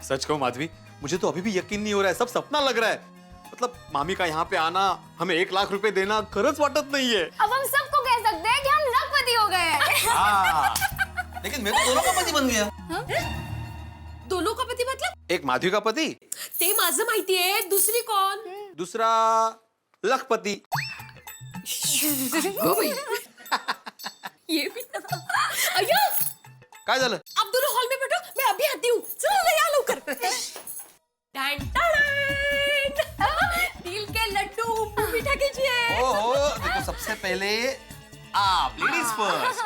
सच कहूं माधवी, मुझे तो अभी भी यकीन नहीं हो रहा है, सब सपना लग रहा है। मतलब मामी का यहाँ पे आना, हमें 1 लाख रुपए देना खरंच वाटत नहीं है। अब हम सबको कह सकते हैं कि हम लखपति हो गए हैं। लेकिन मैं तो दोनों का पति बन गया। दोनों का पति मतलब? एक माधवी का पति, ते माझं माहितीये, दुसरी कोण? दूसरा लखपति। ये भी अय्या, काय झालं? आप दोनों हॉल में बैठो, मैं अभी आती हूँ। चलो या लवकर। तिल के लड्डू मीठा कीजिए। ओहो, देखो सबसे पहले आप, लेडीज फर्स्ट,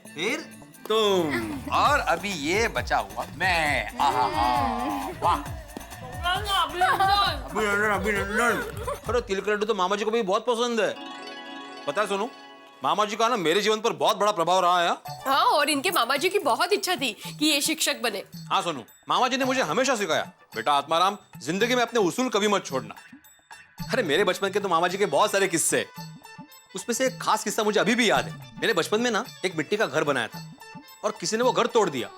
फिर तुम, और अभी ये बचा हुआ मैं। वाह, अभिनंदन। अरे तिल के लड्डू तो मामा जी को भी बहुत पसंद है। पता है सोनू, मामा जी का ना मेरे जीवन पर बहुत बड़ा प्रभाव रहा है। हाँ, और इनके मामा जी की बहुत इच्छा थी कि ये शिक्षक बने। हाँ सोनू, मामा जी ने मुझे हमेशा सिखाया, बेटा आत्माराम, जिंदगी में अपने उसूल कभी मत छोड़ना। अरे मेरे बचपन के तो मामा जी के बहुत सारे किस्से, उसमें से एक खास किस्सा मुझे अभी भी याद है। मेरे बचपन में ना एक मिट्टी का घर बनाया था और किसी ने वो घर तोड़ दिया।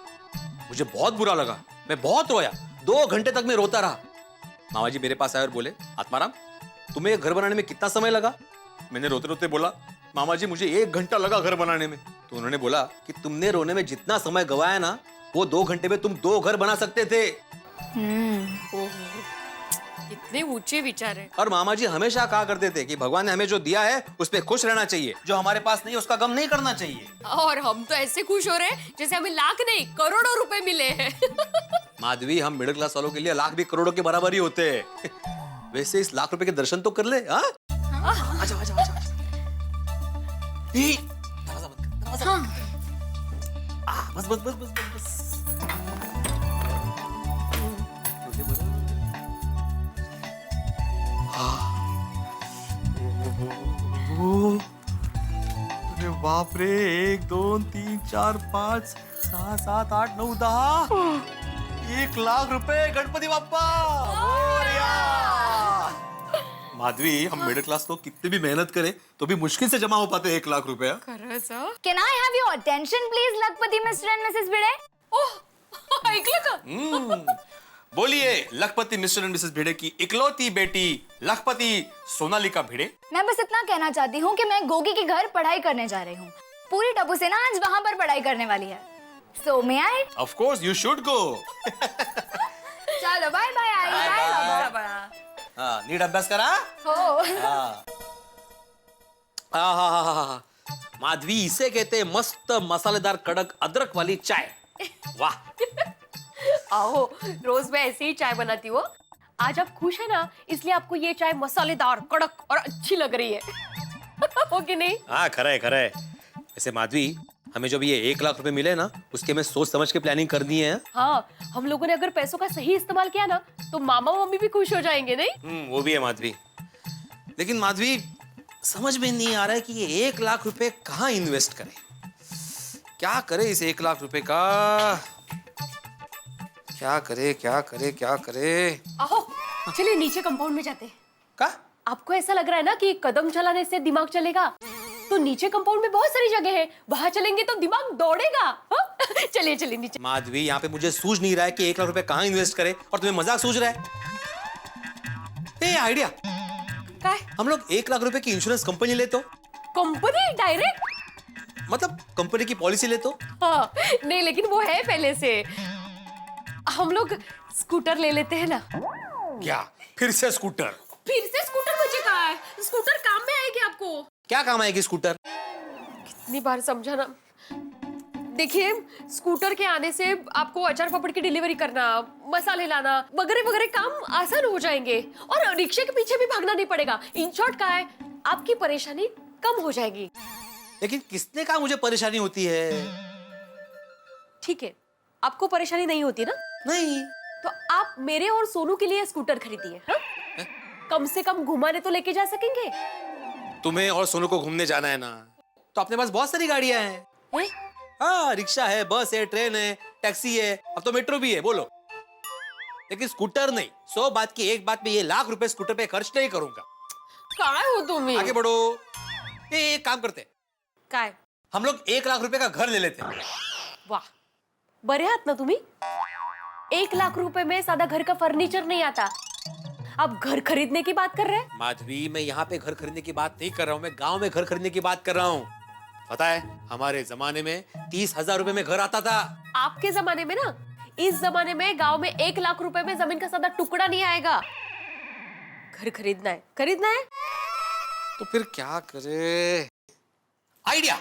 मुझे बहुत बुरा लगा, मैं बहुत रोया, 2 घंटे तक मैं रोता रहा। मामा जी मेरे पास आए और बोले, आत्माराम तुम्हें ये घर बनाने में कितना समय लगा? मैंने रोते रोते बोला, मामा जी मुझे 1 घंटा लगा घर बनाने में। तो उन्होंने बोला कि तुमने रोने में जितना समय गवाया ना, वो 2 घंटे में तुम 2 घर बना सकते थे। इतने ऊंचे विचार है। और मामा जी हमेशा कहा करते थे कि भगवान ने हमें जो दिया है उस पे खुश रहना चाहिए, जो हमारे पास नहीं उसका गम नहीं करना चाहिए। और हम तो ऐसे खुश हो रहे हैं जैसे हमें लाख नहीं करोड़ों रुपए मिले हैं। माधवी, हम मिडिल क्लास वालों के लिए लाख भी करोड़ों के बराबर ही होते हैं। वैसे इस लाख रुपए के दर्शन तो कर ले। हाँ, आजा आजा आजा। बस बस बस बस बस। अरे बाप रे, 1 2 3 4 5 6 7 8 9 10 1 लाख रुपए गणपति बाप्पा मोरया। माधवी, हम मिडिल क्लास लोग कितने भी मेहनत करें तो भी मुश्किल से जमा हो पाते 1 लाख रुपए। Can I have your attention please, Lakhpati mister and Mrs भिड़े? ओह, ऐकलं का? बोलिए लखपति मिस्टर एंड मिसेस भिड़े की इकलौती बेटी लखपति सोनालिका भिड़े। मैं बस इतना कहना चाहती हूँ कि मैं गोगी के घर पढ़ाई करने जा रही हूँ। पूरी टपू से ना आज वहाँ पर पढ़ाई करने वाली है। So may I? Of course you should go. चलो बाय बाय। हाँ नीट अभ्यास करा. हो. हाँ. माधवी इसे कहते हैं मस्त मसालेदार कड़क अदरक वाली चाय. वाह. आओ, रोज मैं ऐसे ही चाय बनाती हूँ. आज आप खुश है ना, इसलिए आपको ये चाय मसालेदार कड़क और अच्छी लग रही है. हो कि नहीं? हाँ खरा है. वैसे माधवी, हमें जो भी ये 1 लाख रुपए मिले ना, उसके में सोच समझ के प्लानिंग कर दी है. हाँ, हम लोगों ने अगर पैसों का सही इस्तेमाल किया ना, तो मामा मम्मी भी खुश हो जाएंगे, नहीं? वो भी है माधवी. लेकिन माधवी, समझ में नहीं आ रहा है कि ये 1 लाख रुपए कहाँ इन्वेस्ट करें. क्या करे इस 1 लाख रुपए का. क्या करे. आओ, चलिए नीचे कंपाउंड में जाते हैं. का? आपको ऐसा लग रहा है ना कि कदम चलाने से दिमाग चलेगा, तो नीचे कंपाउंड में बहुत सारी जगह है, वहां चलेंगे तो दिमाग दौड़ेगा. चलिए नीचे. माधवी, यहाँ पे मुझे सूझ नहीं रहा है कि 1 लाख रुपए कहाँ इन्वेस्ट करें, और तुम्हें मजाक सूझ रहा है. आइडिया. हम लोग 1 लाख रुपए की इंश्योरेंस कंपनी ले तो. Company direct? मतलब कंपनी की पॉलिसी ले तो. हाँ, नहीं लेकिन वो है पहले से. हम लोग स्कूटर ले लेते हैं ना. क्या फिर से स्कूटर? मुझे कहा है स्कूटर काम में आएगी आपको. क्या काम आएगी स्कूटर? कितनी बार समझाना. देखिए, स्कूटर के आने से आपको अचार पापड़ की डिलीवरी करना, मसाले लाना वगैरह काम आसान हो जाएंगे, और रिक्शे के पीछे भी भागना नहीं पड़ेगा. इन शॉर्ट क्या है, आपकी परेशानी कम हो जाएगी. लेकिन किसने कहा मुझे परेशानी होती है? ठीक है, आपको परेशानी नहीं होती ना? नहीं. तो आप मेरे और सोनू के लिए स्कूटर खरीदिए. हाँ? कम से कम घुमाने तो लेके जा सकेंगे. तुम्हें और सोनू को घूमने जाना है ना, तो अपने पास बहुत सारी गाड़ियां हैं. हाँ, रिक्शा है, बस है, ट्रेन है, टैक्सी है, अब तो मेट्रो भी है. बोलो. लेकिन स्कूटर नहीं. 100 बात की एक बात में ये 1 लाख रुपए स्कूटर पे खर्च नहीं करूंगा. कहाँ हो तुम? आगे बढ़ो. एक काम करते, काय? हम लोग 1 लाख रुपए का घर ले लेते हैं. वाह, बरे आहात ना तुम्ही. 1 लाख रुपए में सादा घर का फर्नीचर नहीं आता. आप घर खरीदने की बात कर रहे हैं? माधवी, मैं यहाँ पे घर खरीदने की बात नहीं कर रहा हूँ, मैं गांव में घर खरीदने की बात कर रहा हूँ. पता है, हमारे जमाने में 30,000 रुपए में घर आता था. आपके जमाने में ना, इस जमाने में गांव में 1 लाख रुपए में जमीन का सादा टुकड़ा नहीं आएगा. घर खरीदना है. तो फिर क्या करे? आइडिया.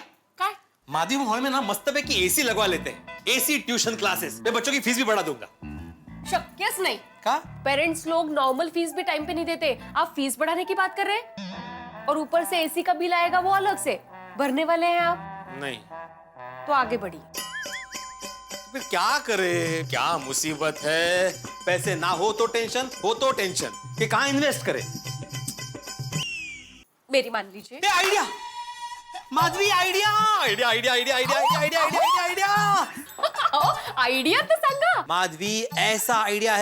माधवी, हॉल में ना मस्त पैकी एसी लगवा लेते हैं. AC tuition classes. मैं बच्चों की फीस भी बढ़ा दूंगा. शक्यस नहीं. का? पेरेंट्स लोग नॉर्मल फीस भी टाइम पे नहीं देते. आप फीस बढ़ाने की बात कर रहे हैं, और ऊपर से एसी का बिल आएगा, वो अलग से भरने वाले हैं आप. नहीं. तो आगे बढ़िए. फिर क्या करे? क्या मुसीबत है. पैसे ना हो तो टेंशन, हो तो टेंशन कि कहाँ इन्वेस्ट करे. मेरी मान लीजिए. आइडिया. माधवी, आइडिया. आइडिया तो सांगा. माधवी, ऐसा आइडिया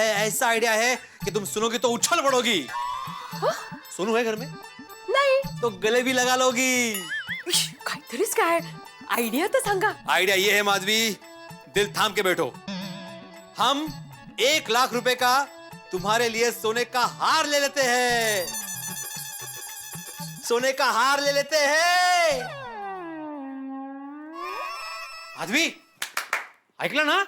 है कि तुम सुनोगी तो उछल पड़ोगी. सोनू है घर में? नहीं. तो गले भी लगा लोगी. काहीतरीच काय. आइडिया तो सांगा. आइडिया ये है माधवी, दिल थाम के बैठो. हम 1 लाख रुपए का तुम्हारे लिए सोने का हार ले लेते हैं. माधवी, ऐकलं ना?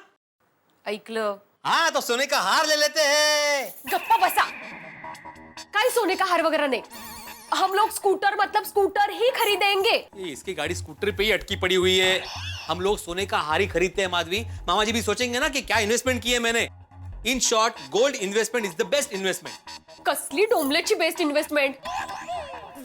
ऐकलं. हाँ, तो सोने का हार ले लेते हैं. गप्पा बसा. काय सोने का हार वगैरह नहीं. हम लोग स्कूटर मतलब स्कूटर ही खरीदेंगे. इसकी गाड़ी स्कूटर पे ही अटकी पड़ी हुई है. हम लोग सोने का हार ही खरीदते हैं माधवी. मामा जी भी सोचेंगे ना कि क्या इन्वेस्टमेंट की है मैंने. In short, gold investment is the best investment. कसली डोंबलेची बेस्ट इन्वेस्टमेंट.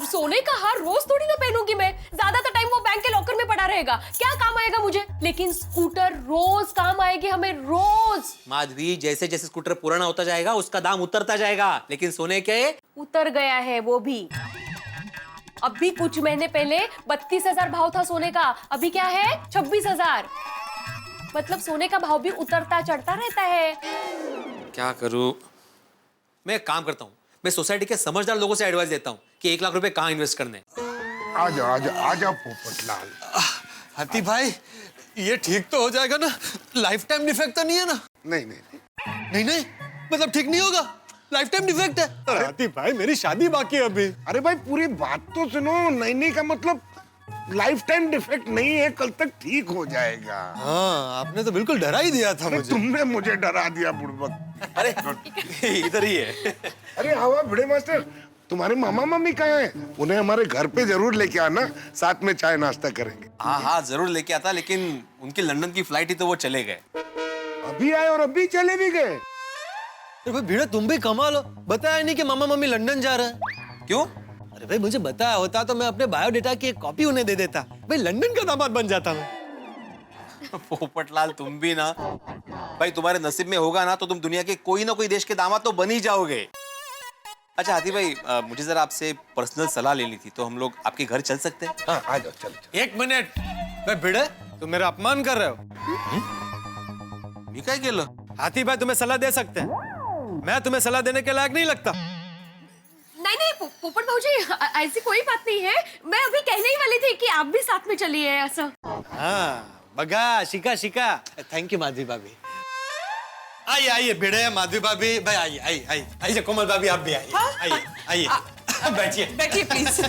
सोने का हार रोज थोड़ी ना पहनूंगी मैं. ज्यादातर टाइम वो बैंक के लॉकर में पड़ा रहेगा. क्या काम आएगा मुझे. लेकिन स्कूटर रोज काम आएगी हमें, रोज. माधवी, जैसे जैसे स्कूटर पुराना होता जाएगा उसका दाम उतरता जाएगा. लेकिन सोने के उतर गया है वो भी. अभी कुछ महीने पहले 32,000 भाव था सोने का. अभी क्या है? 26,000. मतलब सोने का भाव भी उतरता चढ़ता रहता है. क्या करूं? मैं एक काम करता हूं, मैं सोसाइटी के समझदार लोगों से एडवाइस देता हूं कि 1 लाख रुपए कहाँ इन्वेस्ट करने. आजा पोपटलाल. हाथी भाई, ये ठीक तो हो जाएगा ना? लाइफ टाइम डिफेक्ट तो नहीं है ना? नहीं, मतलब ठीक नहीं होगा. लाइफ टाइम डिफेक्ट है. हाथी भाई, मेरी शादी बाकी है अभी. अरे भाई, पूरी बात तो सुनो. नहीं का मतलब लाइफ टाइम डिफेक्ट नहीं है, कल तक ठीक हो जाएगा. हाँ, आपने तो बिल्कुल डरा ही दिया था मुझे. तुमने मुझे डरा दिया बुड़बक. अरे इधर ही है। अरे हवा भिड़े मास्टर, तुम्हारे मामा मम्मी कहाँ हैं? उन्हें हमारे घर पे जरूर लेके आना, साथ में चाय नाश्ता करेंगे। हाँ हाँ जरूर लेके आता, लेकिन उनकी लंदन की फ्लाइट ही तो वो चले गए। अभी आए और अभी चले भी गए। अरे भाई भिड़े, तुम भी कमाल हो, बताया नहीं कि मामा मम्मी लंदन जा रहे हैं। क्यों? अरे भाई मुझे बताया होता तो मैं अपने बायोडेटा की एक कॉपी उन्हें दे देता, भाई लंदन का दामाद बन जाता मैं। पोपटलाल तुम भी ना, भाई तुम्हारे नसीब में होगा ना तो तुम दुनिया के कोई ना कोई देश के दामाद तो बन ही जाओगे। अच्छा हाथी भाई, मुझे जरा आपसे पर्सनल सलाह लेनी थी, तो हम लोग आपके घर चल सकते हैं? हाँ आ जाओ, चलो। एक मिनट, भाई भिड़े तुम मेरा अपमान कर रहे हो। ये क्या केलं? हाथी भाई तुम्हें सलाह दे सकते हैं, मैं तुम्हें सलाह देने के लायक नहीं लगता। नहीं नहीं पोपट भाऊजी, ऐसी कोई बात नहीं है। मैं अभी कहने ही वाली थी कि आप भी साथ में चलिए ऐसा। हाँ बगा, शिका शिका। थैंक यू माधवी भाभी। आइए आइए भिड़े, माधवी भाभी, भाई आइए आइए आइए आइए, कोमल भाभी आप भी आइए। आइए आइए, बैठिए बैठिए प्लीज।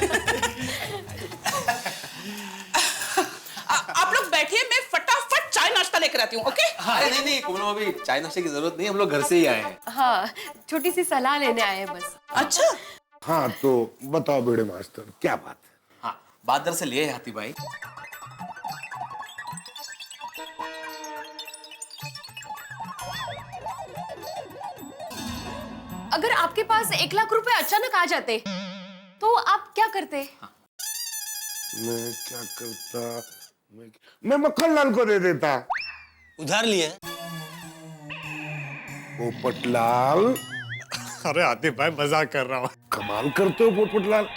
आप लोग बैठिए, मैं फटाफट चाय नाश्ता लेकर आती हूँ। ओके? अरे नहीं नहीं कोमल भाभी, चाय नाश्ते की जरूरत नहीं, हम लोग घर से ही आए हैं। हाँ, छोटी सी सलाह लेने आए हैं बस। अच्छा हाँ तो बताओ भिड़े मास्टर, क्या बात है? हाँ बात दरअसल ये है हाथी भाई, अगर आपके पास 1 लाख रुपए अचानक आ जाते तो आप क्या करते? मैं क्या करता? मैं मक्खन लाल को दे देता। उधार लिए? पोपटलाल, अरे हाथी भाई मजाक कर रहा हूँ। कमाल करते हो पोपटलाल,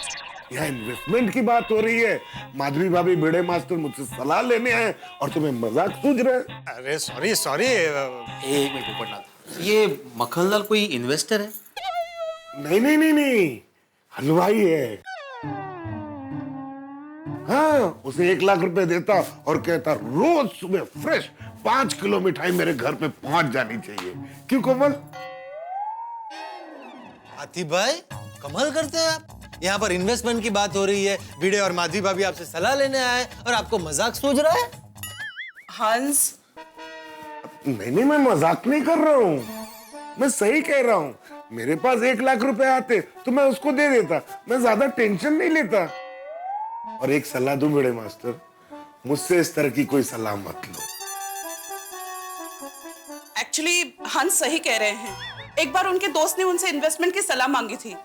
यहाँ इन्वेस्टमेंट की बात हो रही है। माधवी भाभी भिड़े मास्टर मुझसे सलाह लेने आए और तुम्हें मजाक सूझ रहे हैं। अरे सॉरी सॉरी। एक मिनट पोपटलाल, ये मक्खनलाल कोई इन्वेस्टर है? नहीं नहीं नहीं नहीं, हलवाई है। हाँ, उसे 1 लाख रुपए देता और कहता रोज सुबह फ्रेश 5 किलो मिठाई मेरे घर पे पहुंच जानी चाहिए। क्यों कोमल? हाथी भाई कमाल करते हैं आप। यहाँ पर इन्वेस्टमेंट की बात हो रही है, भिड़े और माधवी भाभी आपसे सलाह लेने आए और आपको मजाक सूझ रहा है। हंस, नहीं नहीं, मैं मजाक नहीं कर रहा हूँ, मैं सही कह रहा हूँ। मेरे पास 1 लाख रुपए आते तो मैं उसको दे देता, मैं ज्यादा टेंशन नहीं लेता। और एक सलाह दूं भिड़े मास्टर, मुझसे इस तरह की कोई सलाह मत लो। एक्चुअली हंस सही कह रहे हैं। एक बार उनके दोस्त ने उनसे इन्वेस्टमेंट की सलाह मांगी थी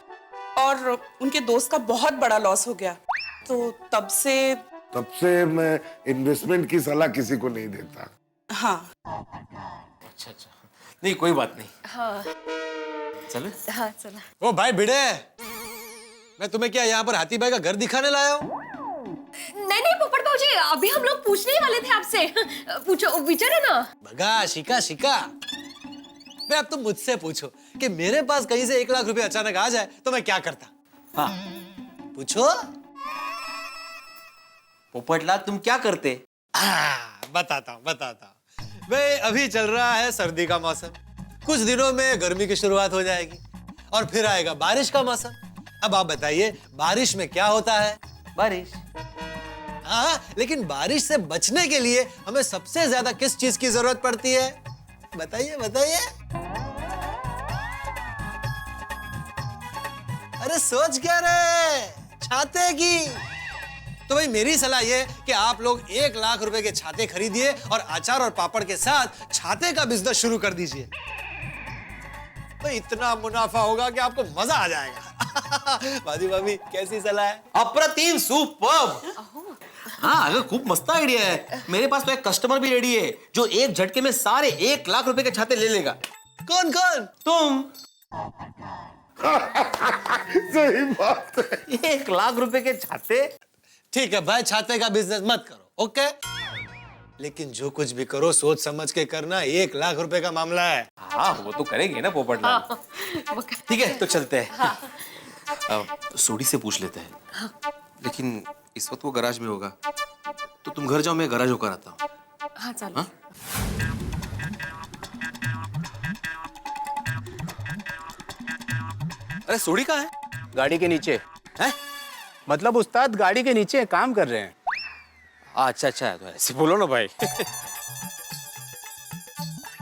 और उनके दोस्त का बहुत बड़ा लॉस हो गया, तो तब से मैं इन्वेस्टमेंट की सलाह किसी को नहीं देता। हाँ अच्छा अच्छा, नहीं कोई बात नहीं। हाँ चले? हाँ चला। ओ भाई भिड़े, मैं तुम्हें क्या यहाँ पर हाथी भाई का घर दिखाने लाया हूँ? नहीं नहीं पोपट भाऊजी, अभी हम लोग पूछने ही वाले थे आपसे। पूछो, विचारे ना। भगा शिका शिका। मैं अब तुम मुझसे पूछो कि मेरे पास कहीं से 1 लाख रुपए अचानक आ जाए तो मैं क्या करता? हाँ पूछो। पोपटलाल तुम क्या करते? बताता हूँ। भाई अभी चल रहा है सर्दी का मौसम, कुछ दिनों में गर्मी की शुरुआत हो जाएगी और फिर आएगा बारिश का मौसम। अब आप बताइए बारिश में क्या होता है? बारिश। हाँ, लेकिन बारिश से बचने के लिए हमें सबसे ज्यादा किस चीज की जरूरत पड़ती है? बताइए बताइए। अरे सोच क्या रहे? छाते की। तो भाई मेरी सलाह ये कि आप लोग 1 लाख रुपए के छाते खरीदिए और अचार और पापड़ के साथ छाते का बिजनेस शुरू कर दीजिए। भाई इतना मुनाफा होगा कि आपको मजा आ जाएगा। भाभी भाभी कैसी सलाह है? अप्रतिम, सुपर्ब। हाँ अगर खूब मस्त आइडिया है। मेरे पास तो एक कस्टमर भी रेडी है जो एक झटके में सारे 1 लाख रुपए के छाते ले लेगा। कौन कौन? तुम। सही बात है। 1 लाख रुपए के छाते। ठीक है भाई, छाते का बिजनेस मत करो, ओके? लेकिन जो कुछ भी करो सोच समझ के करना, 1 लाख रुपए का मामला है। हाँ वो तो करेंगे ना पोपटलाल। ठीक है तो चलते हैं। सोडी से पूछ लेते हैं। लेकिन इस वक्त वो गराज में होगा, तो तुम घर जाओ, मैं गराज होकर आता हूँ। हाँ चलो। अरे सोडी कहाँ है? गाड़ी के नीचे है? मतलब उस्ताद गाड़ी के नीचे काम कर रहे हैं। अच्छा अच्छा, तो ऐसे बोलो ना भाई।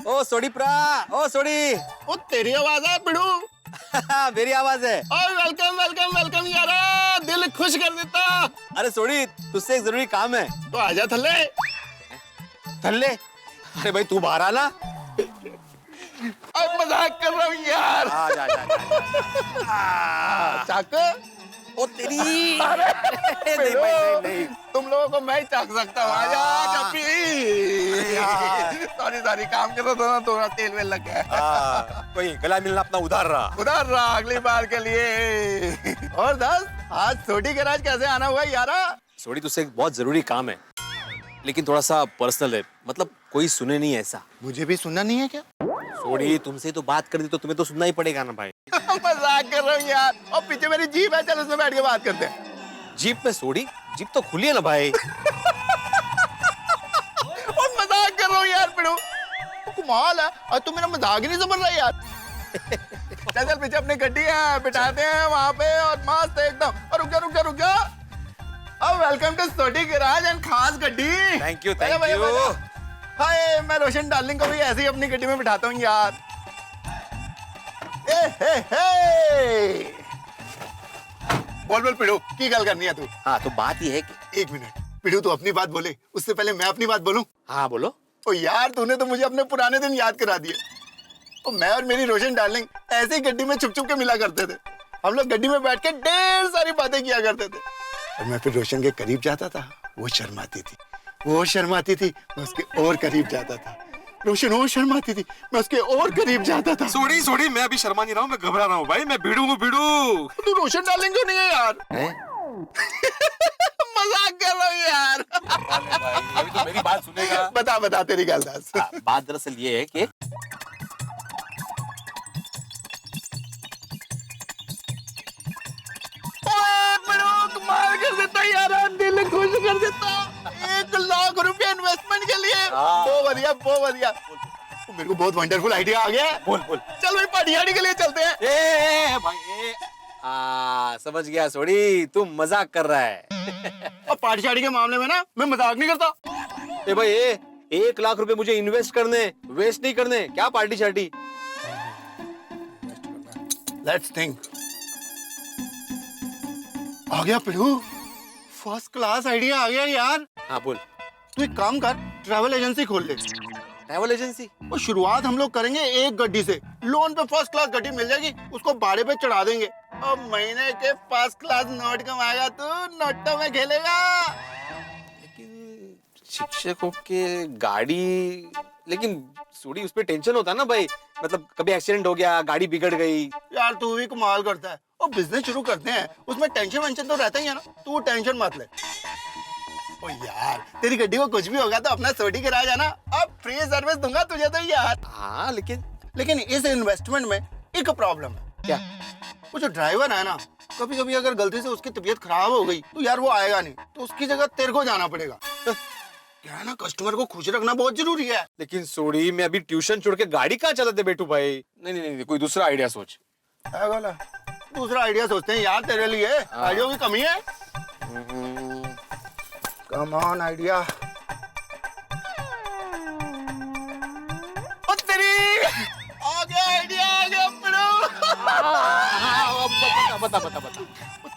ओ सोडी प्रा, ओ सोडी। ओ तेरी आवाज है पिड़ू। मेरी आवाज है। और वेलकम वेलकम वेलकम यारा, दिल खुश कर देता। अरे सोडी, तुझसे एक जरूरी काम है। तो आजा थल्ले। थल्ले? अरे भाई तू बाहर आना। अब मजाक कर रहा हूँ यार। आ जा जा चाक। ओ तेरी। नहीं, नहीं, तुम लोगों को मैं ही चाक सकता हूँ। आजा कपी। सॉरी काम कर रहा था ना, थोड़ा तेल वेल लग गया। कोई गला मिलना अपना उधार रहा अगली बार के लिए। और दस आज छोटी गैराज कैसे आना हुआ यारा? सोडी तुझसे एक बहुत जरूरी काम है, लेकिन थोड़ा सा पर्सनल है, मतलब कोई सुने नहीं ऐसा। मुझे भी सुनना नहीं है क्या? सोडी तुमसे तो बात कर दी तो तुम्हें तो सुनना ही पड़ेगा ना भाई। मजाक कर रहा हूँ यार। और पीछे मेरी जीप है, चल उसमें बैठ के बात करते हैं। जीप में? सोडी जीप तो खुली है ना भाई। और मजाक कर रहा हूँ यार पिड़ू, कमाल है। और तू मेरा मजाक ही नहीं समझ रहा यार। चल पीछे अपनी गड्डी है, बिठाते हैं वहाँ पे और मस्त एकदम। और रुक जा। अब वेलकम टू छोटी गैराज एंड खास गड्डी। Thank you. हाय, मैं रोशन डार्लिंग को भी ऐसे ही अपनी गड्डी में बिठाता हूँ यार। बोल पिड़ू, की गल करनी है तू? हाँ तो बात ये है कि एक मिनट पिड़ू, तू अपनी बात बोले उससे पहले मैं अपनी बात बोलूं? हाँ बोलो। ओ यार, तूने तो मुझे अपने पुराने दिन याद करा दिए। तो मैं और मेरी रोशन डार्लिंग ऐसे ही गड्डी में छुप के मिला करते थे। हम लोग गड्डी में बैठ के ढेर सारी बातें किया करते थे। और मैं फिर रोशन के करीब जाता था, वो शर्माती थी, मैं उसके और करीब जाता था। रोशन और शर्माती थी, मैं उसके और करीब जाता था। सोडी मैं अभी शर्मा नहीं रहा हूँ, मैं घबरा रहा हूँ भाई। मैं भिड़ू। तू रोशन डार्लिंग क्यों नहीं है यार? मजाक कर रहा हूँ यार। अभी तो मेरी बात सुनेगा। बता तेरी गल दस। बात दरअसल ये है कि कमाल कर देता यार, दिल खुश कर देता। 1 लाख रुपया इन्वेस्टमेंट के लिए। बहुत बढ़िया। मेरे को बहुत वंडरफुल आइडिया आ गया। बोल। चल भाई पार्टी के लिए चलते हैं। समझ गया सोडी, तू मजाक कर रहा है। और पार्टी के मामले में ना मैं मजाक नहीं करता। भाई 1 लाख रुपए मुझे इन्वेस्ट करने, वेस्ट नहीं करने। क्या पार्टी शार्टी? Let's think. आ गया पिड़ू, फर्स्ट क्लास आइडिया आ गया यार। हाँ बोल। तू एक काम कर, ट्रैवल एजेंसी खोल ले। Travel agency? और शुरुआत हम लोग करेंगे एक गड्डी से। लोन पे फर्स्ट क्लास गड्डी मिल जाएगी, उसको भाड़े पे चढ़ा देंगे। और महीने के फर्स्ट क्लास नोट कमाएगा तू, नोटों में खेलेगा। लेकिन शिक्षकों के गाड़ी, लेकिन सोडी उस पे टेंशन होता है ना भाई, मतलब कभी एक्सीडेंट हो गया, गाड़ी बिगड़ गई। यार तू भी कमाल करता है। और बिजनेस शुरू करते हैं, उसमें टेंशन तो रहता ही है ना, तू टेंशन मत ले। ओ यार, तेरी गड्डी को कुछ भी होगा तो अपना छोटी गैराज है ना, अब फ्री सर्विस दूंगा तुझे तो यार। हाँ लेकिन इस इन्वेस्टमेंट में एक प्रॉब्लम है। क्या? वो जो ड्राइवर है ना, कभी अगर गलती से उसकी तबीयत खराब हो गई तो यार वो आएगा नहीं, तो उसकी जगह तेरे को जाना पड़ेगा। क्या है ना, कस्टमर को खुश रखना बहुत जरूरी है। लेकिन सोडी, मैं अभी ट्यूशन छोड़ के गाड़ी कहाँ चलाते बैठू भाई। नहीं, कोई दूसरा आइडिया सोच। दूसरा आइडिया सोचते हैं यार, तेरे लिए आइडिया की कमी है। Come on idea. तेरी आ गया आइडिया बता।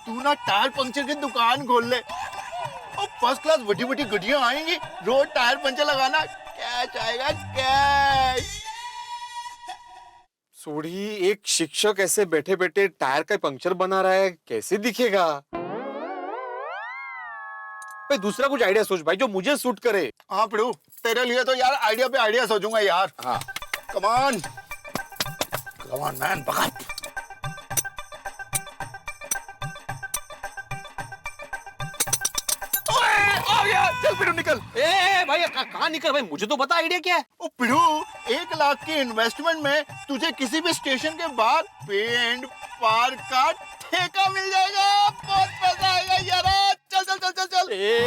तू ना टायर पंक्चर की दुकान खोल ले, और फर्स्ट क्लास बड़ी गड्डियां आएंगी, रोज टायर पंचर लगाना, कैश आएगा कैश। सोडी, एक शिक्षक ऐसे बैठे बैठे टायर का पंक्चर बना रहा है, कैसे दिखेगा भाई? दूसरा कुछ आइडिया सोच भाई, जो मुझे सूट करे। हाँ पिड़ू, तेरे लिए तो यार आइडिया पे आइडिया सोचूंगा यार। हाँ कम ऑन मैन, भगत। आ गया, चल पिड़ू निकल। भाई कहाँ निकल भाई, मुझे तो बता आइडिया क्या है। ओ पिड़ू, 1 लाख की इन्वेस्टमेंट में तुझे किसी भी स्टेशन के बाहर पे एंड पार्क का ठेका मिल जाएगा। बहुत पैसा आएगा यार। चल।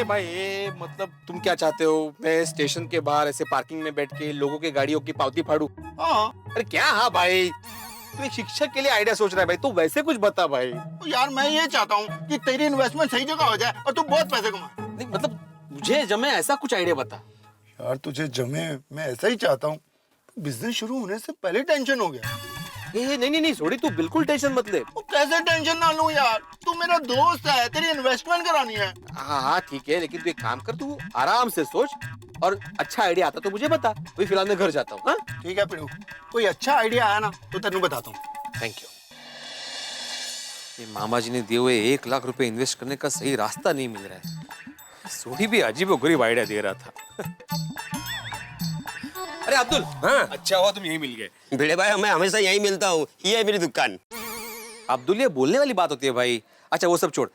भाई मतलब तुम क्या चाहते हो, मैं स्टेशन के बाहर ऐसे पार्किंग में बैठ के लोगों के गाड़ियों की पावती फाड़ू? हाँ। अरे क्या? हाँ भाई, तू एक शिक्षक के लिए आइडिया सोच रहा है भाई, तू वैसे कुछ बता भाई। यार मैं ये चाहता हूँ कि तेरी इन्वेस्टमेंट सही जगह हो जाए और तू बहुत पैसे कमा। नहीं मतलब मुझे जमे ऐसा कुछ आइडिया बता। यार तुझे जमे मैं ऐसा ही चाहता हूँ, बिजनेस शुरू होने से पहले टेंशन हो गया। नहीं सोडी, तू बिल्कुल टेंशन मत ले। वो कैसे टेंशन ना लूं यार, तू मेरा दोस्त है, तेरी इन्वेस्टमेंट करानी है। हाँ ठीक है, लेकिन तू एक काम कर, तू आराम से सोच और अच्छा आइडिया आता तो मुझे बता। अभी फिलहाल मैं घर जाता हूँ। ठीक है पिड़ू, कोई अच्छा आइडिया आया ना तो तेनू बताता हूँ। Thank you. ये मामा जी ने दिए हुए 1 लाख रुपए इन्वेस्ट करने का सही रास्ता नहीं मिल रहा है। सोडी भी अजीबोगरीब आइडिया दे रहा था। अरे अब्दुल, हाँ? अच्छा हुआ तुम यही मिल गए। भिड़े भाई, मैं हमेशा यहीं मिलता हूँ, ये है मेरी दुकान। अब्दुल, ये बोलने वाली बात होती है भाई। अच्छा वो सब छोड़,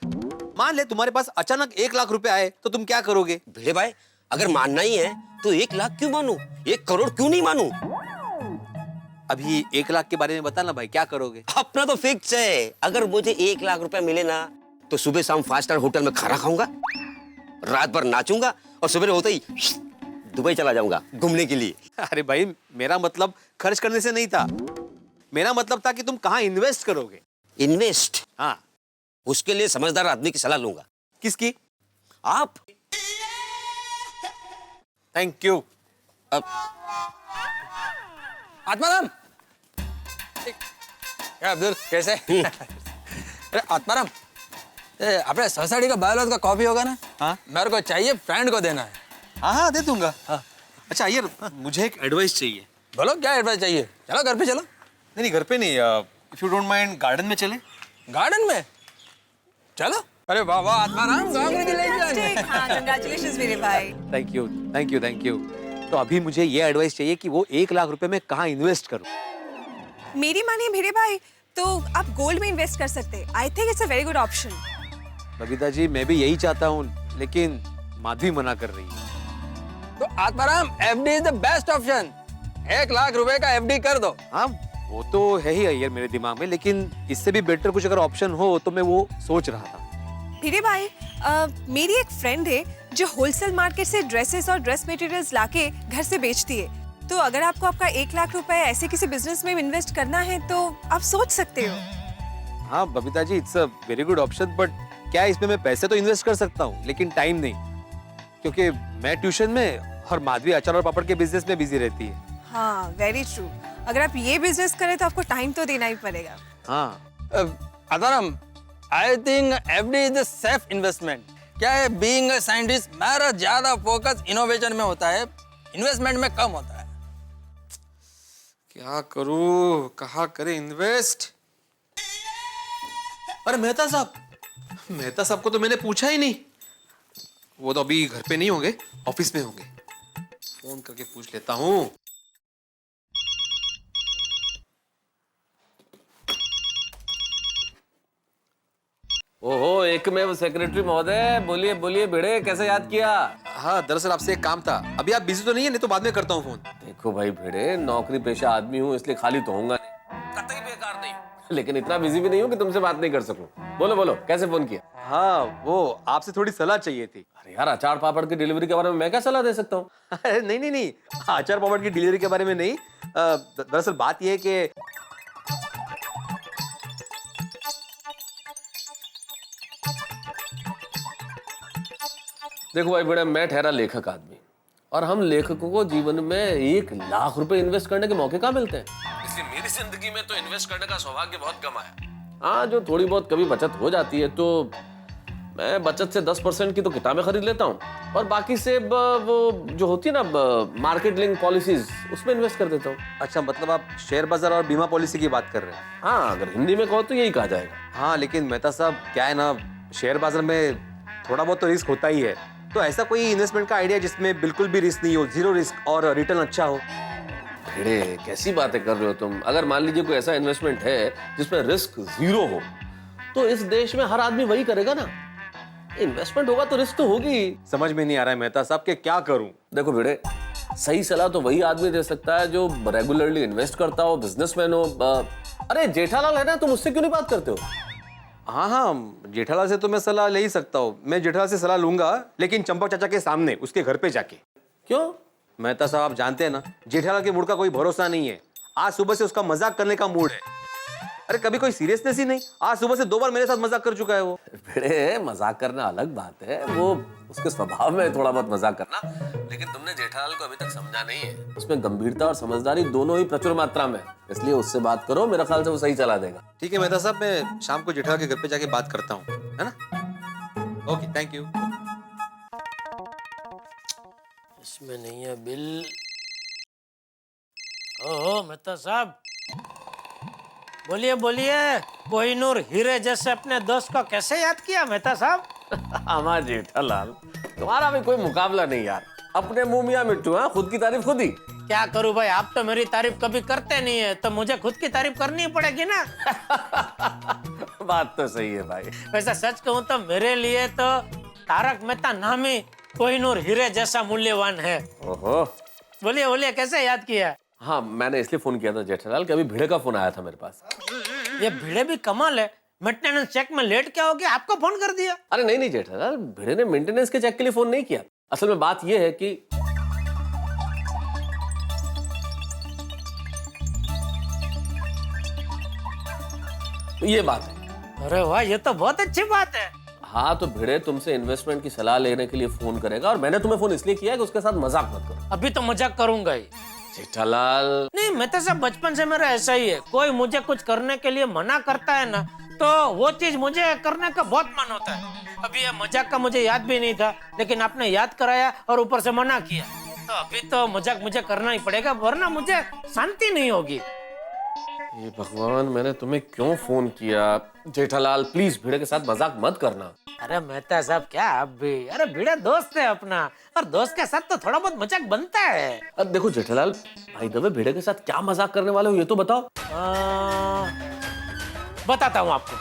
मान ले तुम्हारे पास अचानक 1 लाख रुपए आए तो तुम क्या करोगे? भिड़े भाई, अगर मानना ही है तो 1 लाख क्यों मानूं? 1 करोड़ क्यों नहीं मानूं? अभी 1 लाख के बारे में बता ना भाई, क्या करोगे? अपना तो फिक्स है, अगर मुझे 1 लाख रुपए मिले ना तो सुबह शाम 5 स्टार होटल में खाना खाऊंगा, रात भर नाचूंगा और सुबह होते ही दुबई चला जाऊंगा घूमने के लिए। अरे भाई, मेरा मतलब खर्च करने से नहीं था, मेरा मतलब था कि तुम कहाँ इन्वेस्ट करोगे। इन्वेस्ट? हाँ, उसके लिए समझदार आदमी की सलाह लूंगा। किसकी? आप। Thank you. आत्माराम, क्या अब्दुल कैसे? अरे आत्माराम, अपने सोसाइटी का बायोलॉजी का कॉपी होगा ना? हाँ, मेरे को चाहिए, फ्रेंड को देना है। हाँ दे दूंगा। हाँ। अच्छा यार, मुझे एक एडवाइस चाहिए। बोलो, क्या एडवाइस चाहिए? चलो घर पे चलो। नहीं घर पे नहीं, if you don't mind garden में चले। गार्डन में चलो। अरे वाह वाह आत्माराम, कांग्रेचुलेशंस मेरे भाई। Thank you thank you thank you. तो अभी मुझे ये एडवाइस चाहिए कि वो 1 लाख रुपए में कहाँ इन्वेस्ट करूं। मेरी मानिए भिड़े भाई, तो आप गोल्ड में इन्वेस्ट कर सकते हैं। I think it's a very good option. Babita ji, मैं भी यही चाहता हूँ, लेकिन माधवी मना कर रही है। तो Atmaram, FD is the best option. 1 lakh रुपए का एफडी कर दो। हाँ वो तो है ही यार मेरे दिमाग में, लेकिन इससे भी बेटर कुछ अगर ऑप्शन हो तो मैं वो सोच रहा था। भिड़े भाई, मेरी एक फ्रेंड है जो होलसेल मार्केट से ड्रेसेस और ड्रेस मटेरियल्स लाके घर से बेचती है। तो अगर आपको आपका 1 लाख रुपए ऐसे किसी बिजनेस में इन्वेस्ट करना है तो आप सोच सकते हो। हाँ Babita ji, it's a very good option, but क्या इसमें मैं पैसे तो इन्वेस्ट कर सकता हूँ लेकिन टाइम नहीं, क्योंकि मैं ट्यूशन में और माधवी अचार और पापड़ के बिजनेस में बिजी रहती है। हाँ वेरी ट्रू। अगर आप ये बिजनेस करें तो आपको टाइम तो देना ही पड़ेगा। हाँ Atmaram, I think FD is the safe investment. क्या है, बीइंग अ साइंटिस्ट मेरा ज्यादा फोकस इनोवेशन में होता है, इन्वेस्टमेंट में कम होता है। क्या करूं, कहाँ करें इन्वेस्ट? अरे मेहता साहब को तो मैंने पूछा ही नहीं। वो तो अभी घर पे नहीं होंगे, ऑफिस में होंगे। फोन करके पूछ लेता हूँ। ओहो, एकमेव सेक्रेटरी महोदय, बोलिए बोलिए भिड़े, कैसे याद किया? हाँ दरअसल आपसे एक काम था। अभी आप बिजी तो नहीं है? नहीं तो बाद में करता हूँ फोन। देखो भाई भिड़े, नौकरी पेशा आदमी हूँ, इसलिए खाली तो होऊंगा नहीं, कतई बेकार नहीं, लेकिन इतना बिजी भी नहीं हूँ कि तुमसे बात नहीं कर सकूं। बोलो बोलो, कैसे फोन किया? हाँ वो आपसे थोड़ी सलाह चाहिए थी। अरे यार, अचार पापड़ की डिलीवरी के बारे में मैं क्या सलाह दे सकता हूँ? अरे नहीं, अचार पापड़ की डिलीवरी के बारे में नहीं। दरअसल बात यह है कि देखो भाई बेटा, मैं ठहरा लेखक आदमी, और हम लेखकों को जीवन में 1 लाख रुपए इन्वेस्ट करने के मौके कहाँ मिलते हैं? इसलिए मेरी जिंदगी में तो इन्वेस्ट करने का सौभाग्य बहुत कम आया। हाँ, जो थोड़ी बहुत कभी बचत हो जाती है तो मैं बचत से 10% की तो किताबें खरीद लेता हूँ, और बाकी से वो जो होती है ना मार्केट लिंक पॉलिसीज, उसमें इन्वेस्ट कर देता हूँ। अच्छा, मतलब आप शेयर बाजार और बीमा पॉलिसी की बात कर रहे हैं? हाँ, अगर हिंदी में कहो तो यही कहा जाएगा। हाँ लेकिन मेहता साहब, क्या है ना, शेयर बाजार में थोड़ा बहुत तो रिस्क होता ही है। तो ऐसा कोई इन्वेस्टमेंट का आइडिया जिसमें बिल्कुल भी रिस्क नहीं हो, 0 रिस्क और रिटर्न अच्छा हो। भिड़े, कैसी बातें कर रहे हो तुम? अगर मान लीजिए कोई ऐसा इन्वेस्टमेंट है जिसमें रिस्क 0 हो, तो इस देश में हर आदमी वही करेगा ना। इन्वेस्टमेंट होगा तो रिस्क तो होगी। समझ में नहीं आ रहा है मेहता साहब कि क्या करूं। देखो भिड़े, सही सलाह तो वही आदमी दे सकता है जो रेगुलरली इन्वेस्ट करता हो, बिजनेसमैन हो। अरे जेठालाल है ना, तुम उससे क्यों नहीं बात करते हो? हाँ, जेठालाल से तो मैं सलाह ले ही सकता हूँ। मैं जेठालाल से सलाह लूंगा, लेकिन चंपक चाचा के सामने, उसके घर पे जाके। क्यों? मेहता साहब, आप जानते हैं ना, जेठालाल के मूड का कोई भरोसा नहीं है। आज सुबह से उसका मजाक करने का मूड है। अरे कभी कोई सीरियसनेस ही नहीं। आज सुबह से 2 बार मेरे साथ मजाक कर चुका है वो। भिड़े, मजाक करना अलग बात है, वो उसके स्वभाव में थोड़ा बहुत मजाक करना, लेकिन तुमने जेठालाल को अभी तक समझा नहीं है। उसमें गंभीरता और समझदारी दोनों ही प्रचुर मात्रा में, इसलिए उससे बात करो, मेरा ख्याल से वो सही चला देगा। ठीक है मेहता साहब, मैं शाम को जेठालाल के घर पे जाके बात करता हूँ, है ना? Okay, thank you. इसमें नहीं है बिल। ओहो मेहता साहब, बोलिए बोलिए, कोहिनूर हीरे जैसे अपने दोस्त को कैसे याद किया मेहता साहब? हमारा जेठालाल, तुम्हारा भी कोई मुकाबला नहीं यार। अपने मुंह मियां मिट्टू, हाँ, खुद की तारीफ खुद ही। क्या करूं भाई, आप तो मेरी तारीफ कभी करते नहीं है, तो मुझे खुद की तारीफ करनी पड़ेगी ना। बात तो सही है भाई। वैसे सच कहूं तो मेरे लिए तो तारक मेहता नाम ही कोहिनूर हीरे जैसा मूल्यवान है। ओहो, बोलिए बोलिए, कैसे याद किया? हाँ, मैंने इसलिए फोन किया था जेठालाल कि अभी भिड़े का फोन आया था मेरे पास। ये भिड़े भी कमाल है, मेंटेनेंस चेक में लेट क्या हो गया, आपको फोन कर दिया? अरे नहीं नहीं जेठालाल, भिड़े ने मेंटेनेंस के चेक के लिए फोन नहीं किया। असल में बात यह है कि तो ये बात है। अरे वाह, ये तो बहुत अच्छी बात है। हाँ, तो भिड़े तुमसे इन्वेस्टमेंट की सलाह लेने के लिए फोन करेगा, और मैंने तुम्हें फोन इसलिए किया है कि उसके साथ मजाक मत करो। अभी तो मजाक करूंगा ही जेठालाल। नहीं, मैं तो सब बचपन से मेरा ऐसा ही है, कोई मुझे कुछ करने के लिए मना करता है ना, तो वो चीज मुझे करने का बहुत मन होता है। अभी ये मजाक का मुझे याद भी नहीं था, लेकिन आपने याद कराया और ऊपर से मना किया, तो अभी तो मजाक मुझे करना ही पड़ेगा, वरना मुझे शांति नहीं होगी। ये भगवान, मैंने तुम्हें क्यों फोन किया? जेठालाल प्लीज भिड़े के साथ मजाक मत करना। अरे मेहता साहब, क्या आप भी? अरे भिड़ा दोस्त है अपना, और दोस्त के साथ तो थोड़ा बहुत मजाक बनता है। अब देखो जेठालाल, भाई दबे भिड़े के साथ क्या मजाक करने वाले हो ये तो बताओ। बताता हूँ आपको।